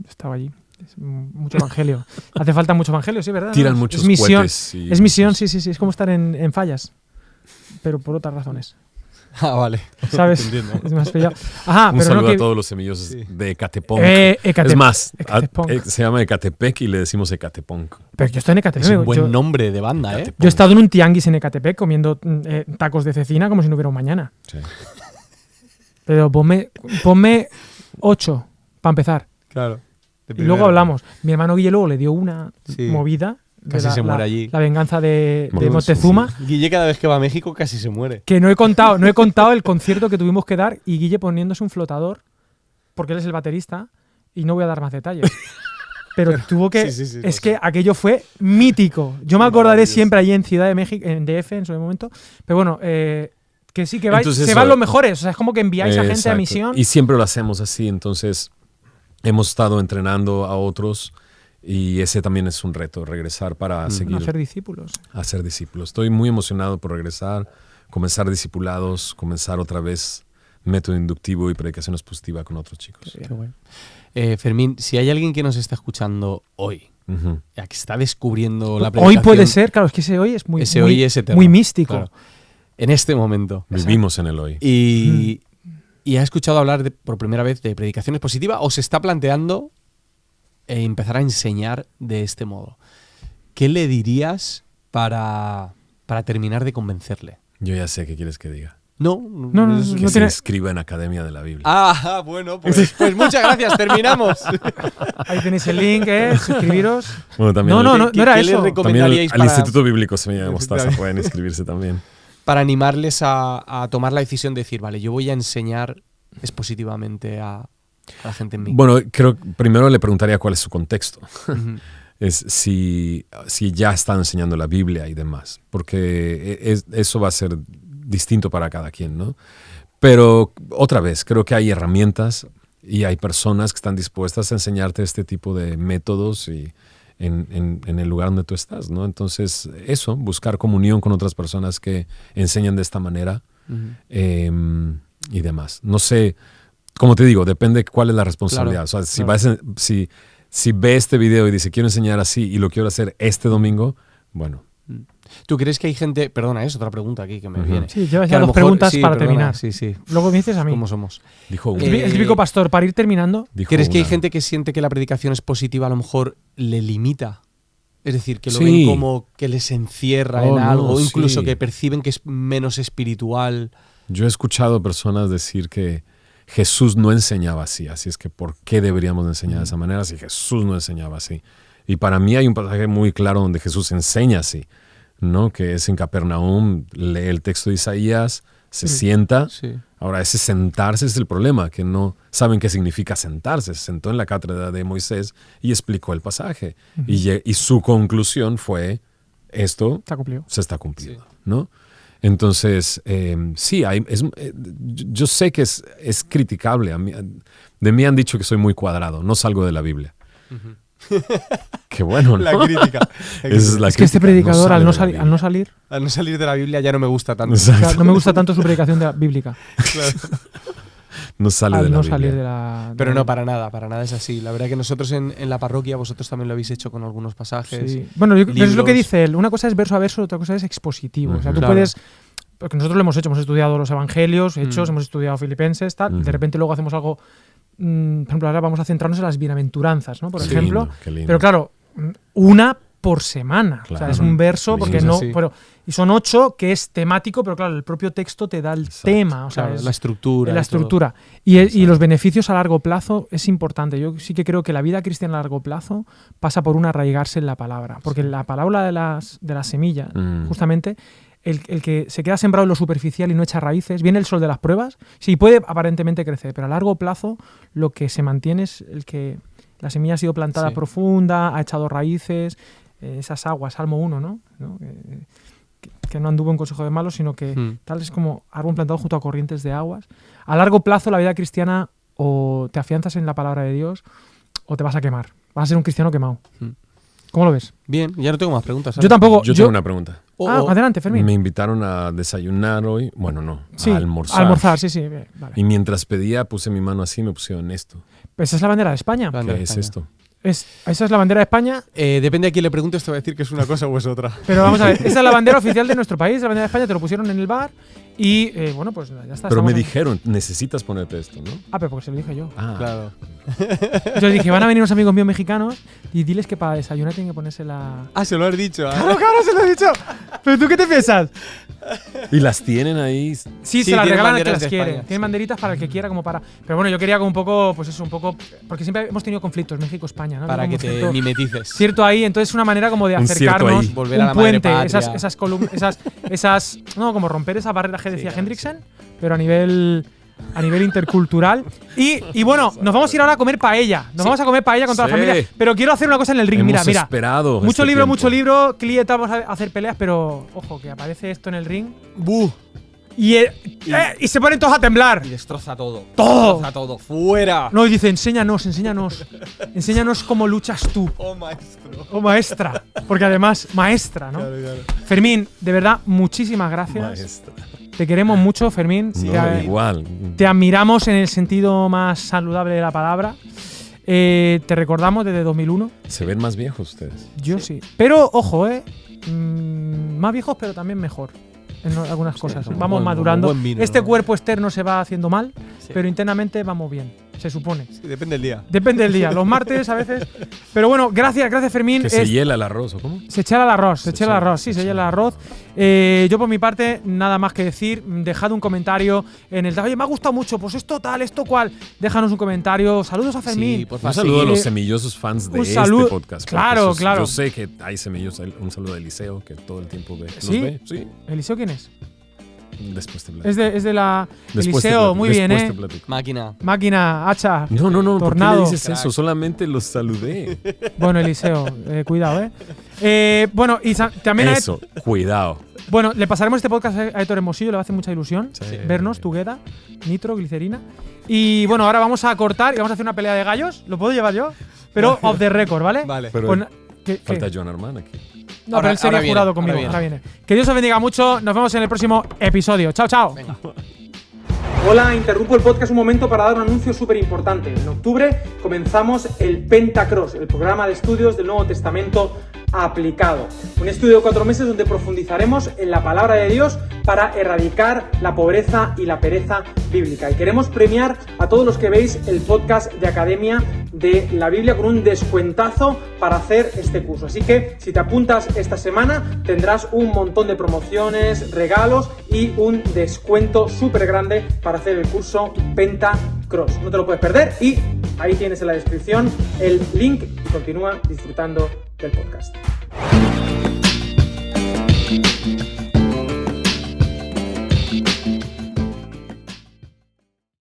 Estaba allí. Es mucho evangelio. Hace falta mucho evangelio, sí, ¿verdad? Tiran muchos cohetes. Es misión, sí. Es como estar en Fallas, pero por otras razones. Vale. ¿Sabes? Entiendo. Es más pillado. Ajá, un pero saludo no a todos los semillosos de Ecatepec. Es más, se llama Ecatepec y le decimos Ecatepec. Pero yo estoy en Ecatepec. Es un buen nombre de banda, ¿eh? Yo he estado en un tianguis en Ecatepec comiendo tacos de cecina como si no hubiera un mañana. Sí. Pero ponme 8 para empezar. Claro. Y luego hablamos. Mi hermano Guille luego le dio una Sí. movida. Casi se muere allí. La venganza de Bueno, Moctezuma. Guille cada vez que va a México casi se muere. Que no he contado el concierto que tuvimos que dar y Guille poniéndose un flotador, porque él es el baterista, y no voy a dar más detalles. Pero tuvo que... sí, es lo que sé. aquello fue mítico. Yo me acordaré Maravilloso. siempre allí en Ciudad de México, en DF en su momento. Pero bueno, que sí, que Entonces, se van los mejores. O sea, es como que enviáis a gente a Exacto. misión. Y siempre lo hacemos así, entonces hemos estado entrenando a otros y ese también es un reto, regresar para seguir Hacer discípulos. a ser discípulos. Estoy muy emocionado por regresar, comenzar discipulados, comenzar otra vez método inductivo y predicaciones positivas con otros chicos. Qué bueno. Fermín, si hay alguien que nos está escuchando hoy, Ujú. ya que está descubriendo la predicación... Hoy puede ser, claro, es que ese hoy es muy, Ese muy, hoy es eterno, muy místico. claro. En este momento. Vivimos en el hoy. Y ha escuchado hablar por primera vez de predicaciones positivas o se está planteando empezar a enseñar de este modo. ¿Qué le dirías para terminar de convencerle? Yo ya sé qué quieres que diga. No, No, es- Que no se tiene- inscriba en Academia de la Biblia. Ah, bueno, pues muchas gracias, terminamos. Ahí tenéis el link, suscribiros. Bueno, también No, al- no ¿Qué- era qué le eso. también recomendaríais al para, Instituto Bíblico Semilla de Mostaza Efectivamente. pueden inscribirse también. para animarles a tomar la decisión de decir, vale, yo voy a enseñar expositivamente a la gente en mí? Bueno, creo que primero le preguntaría cuál es su contexto. Ujú. Es si ya están enseñando la Biblia y demás, porque eso va a ser distinto para cada quien, ¿no? Pero otra vez, creo que hay herramientas y hay personas que están dispuestas a enseñarte este tipo de métodos y en el lugar donde tú estás, ¿no? Entonces, eso, buscar comunión con otras personas que enseñan de esta manera y demás. No sé, como te digo, depende cuál es la responsabilidad. Claro, O sea, si, claro. si ve este video y dice, quiero enseñar así y lo quiero hacer este domingo, bueno, ¿Tú crees que hay gente... Perdona, es otra pregunta aquí que me Ujú. viene. Sí, llevas Que ya a lo dos mejor- preguntas sí, para perdona, terminar. Sí, sí. Luego me dices a mí. ¿Cómo somos? dijo El, una. el típico pastor, para ir terminando. Dijo ¿Crees que hay una. gente que siente que la predicación es positiva, a lo mejor le limita? Es decir, que lo Sí. ven como que les encierra Oh, en no, algo, o incluso sí. que perciben que es menos espiritual. Yo he escuchado personas decir que Jesús no enseñaba así es que ¿por qué deberíamos de enseñar de esa manera si Jesús no enseñaba así? Y para mí hay un pasaje muy claro donde Jesús enseña así, ¿no? Que es en Capernaum, lee el texto de Isaías, se sienta. Sí. Ahora, ese sentarse es el problema, que no saben qué significa sentarse. Se sentó en la cátedra de Moisés y explicó el pasaje. Y su conclusión fue, esto Está cumplido. se está cumpliendo, ¿no? Entonces, sí, yo sé que es criticable. De mí han dicho que soy muy cuadrado, no salgo de la Biblia. Qué bueno, ¿no? La crítica. Esa es la Es que este crítica, predicador, sale al de no, la Biblia. al no salir, Al no salir de la Biblia ya no me gusta tanto. Exacto. o sea, no me gusta tanto su predicación bíblica. No sale de Al la no Biblia. salir de la. Pero no, para nada es así. La verdad que nosotros en la parroquia, vosotros también lo habéis hecho con algunos pasajes. Sí. Bueno, pero es lo que libros. dice él. Una cosa es verso a verso, otra cosa es expositivo. O sea, tú Claro. puedes. Porque nosotros lo hemos hecho, hemos estudiado los evangelios, hechos, hemos estudiado Filipenses, tal. De repente luego hacemos algo. Por ejemplo, ahora vamos a centrarnos en las bienaventuranzas, ¿no? Por Qué ejemplo. lindo, qué lindo. Pero claro, una por semana. O sea, Claro. es un verso, Lindo. porque Sí, no. sí. Y son 8 que es temático, pero claro, el propio texto te da el Exacto. tema. O sea, Claro, es la estructura. la y todo. estructura. Y los beneficios a largo plazo es importante. Yo sí que creo que la vida cristiana a largo plazo pasa por un arraigarse en la palabra. Porque la palabra de las semillas, justamente, el que se queda sembrado en lo superficial y no echa raíces, viene el sol de las pruebas, sí puede aparentemente crecer, pero a largo plazo lo que se mantiene es el que la semilla ha sido plantada Sí. profunda, ha echado raíces, esas aguas, Salmo 1, ¿no? Que no anduvo en consejo de malos, sino que tal es como árbol plantado junto a corrientes de aguas. A largo plazo la vida cristiana o te afianzas en la palabra de Dios o te vas a quemar. Vas a ser un cristiano quemado. ¿Cómo lo ves? Bien, ya no tengo más preguntas. Yo tampoco. Yo tengo una pregunta. Adelante, Fermín. Me invitaron a desayunar hoy. Bueno, no, Sí, a almorzar. almorzar, sí, sí. Vale. Y mientras pedía, puse mi mano así y me pusieron esto. Esa es la bandera de España. Bandera ¿Qué de es España. esto? Esa es la bandera de España, Depende a quién le preguntes, te va a decir que es una cosa o es otra. pero vamos a ver, esa es la bandera oficial de nuestro país, la bandera de España, te lo pusieron en el bar Y bueno, pues ya está. Pero me estamos en- dijeron, necesitas ponerte esto, ¿no? Ah, pero porque se lo dije yo. Claro. Yo dije, van a venir unos amigos míos mexicanos y diles que para desayunar tienen que ponerse la... Ah, se lo has dicho. ¡Claro, claro, se lo he dicho! ¿Pero tú qué te piensas? Y las tienen ahí. Sí, Sí, se las tienen regalan al que banderas las de quiere. España, Tienen sí. banderitas para el que quiera, como para... Pero bueno, yo quería como un poco, pues eso, un poco... Porque siempre hemos tenido conflictos, México-España, ¿no? Para Como que un te cierto- mimetices. cierto ahí, entonces es una manera como de Un cierto acercarnos, ahí. Volver a un la madre puente, patria. esas columnas, esas, no, como romper esa barrera que decía claro, Hendrickson, pero a nivel intercultural. Y bueno, nos vamos a ir ahora a comer paella. Nos vamos a comer paella con toda la Sí. familia. Pero quiero hacer una cosa en el ring. Hemos Mira. esperado Mucho este libro, tiempo. mucho libro. Clieta, vamos a hacer peleas, pero ojo, que aparece esto en el ring. ¡Buh! Y se ponen todos a temblar. Y destroza todo. ¡Todo! Destroza todo. ¡Fuera! No, y dice, enséñanos. Enséñanos cómo luchas tú. ¡Oh, maestro! O maestra. Porque además, maestra, ¿no? Fermín, de verdad, muchísimas gracias. Maestra. Te queremos mucho, Fermín. No, igual. Te admiramos en el sentido más saludable de la palabra. Te recordamos desde 2001. Se ven más viejos ustedes. Yo sí. Pero, ojo, más viejos, pero también mejor. En algunas cosas. como Vamos buen- madurando. como buen vino, Este ¿no? cuerpo externo se va haciendo mal, Sí. pero internamente vamos bien. Se supone. Sí, depende del día. Depende del día. Los martes a veces. Pero bueno, gracias, Fermín. Que se hiela el arroz, ¿o cómo? Se echa el arroz, se echa el echa- arroz, sí, se se echa echa el el arroz. Yo por mi parte, nada más que decir, dejad un comentario en el... Oye, me ha gustado mucho, pues esto tal, esto cual. Déjanos un comentario. Saludos a Fermín. Sí, por favor. Un saludo a sí. los semillosos fans de Un saludo- este podcast. porque Claro, claro. Yo sé que hay semillosos. Un saludo a Eliseo, que todo el tiempo ve. ¿Los ¿Sí? ve? Sí. ¿Eliseo quién es? Después te platico. Es de la... Después te Eliseo, platico, muy bien, después te platico. Máquina. Máquina, hacha. No, ¿por qué Tornado. le dices Crack. eso? Solamente los saludé. Bueno, Eliseo, cuidado, bueno, y también Eso, cuidado. bueno, le pasaremos este podcast a Héctor Hermosillo, le va a hacer mucha ilusión Sí. vernos, Tugueta, Nitro, Glicerina. Y bueno, ahora vamos a cortar y vamos a hacer una pelea de gallos. ¿Lo puedo llevar yo? Pero off the record, ¿vale? Vale. Pero Pues, ¿qué? falta John Armán aquí. No, Ahora- pero él sería ahora viene, jurado ahora conmigo. viene. Ahora viene. Que Dios os bendiga mucho. Nos vemos en el próximo episodio. Chao, chao. Venga. Hola, interrumpo el podcast un momento para dar un anuncio súper importante. En octubre comenzamos el Pentacross, el programa de estudios del Nuevo Testamento aplicado. Un estudio de 4 meses donde profundizaremos en la palabra de Dios para erradicar la pobreza y la pereza bíblica. Y queremos premiar a todos los que veis el podcast de Academia de la Biblia con un descuentazo para hacer este curso. Así que si te apuntas esta semana tendrás un montón de promociones, regalos y un descuento súper grande para hacer el curso Pentacross. No te lo puedes perder y ahí tienes en la descripción el link y continúa disfrutando del podcast.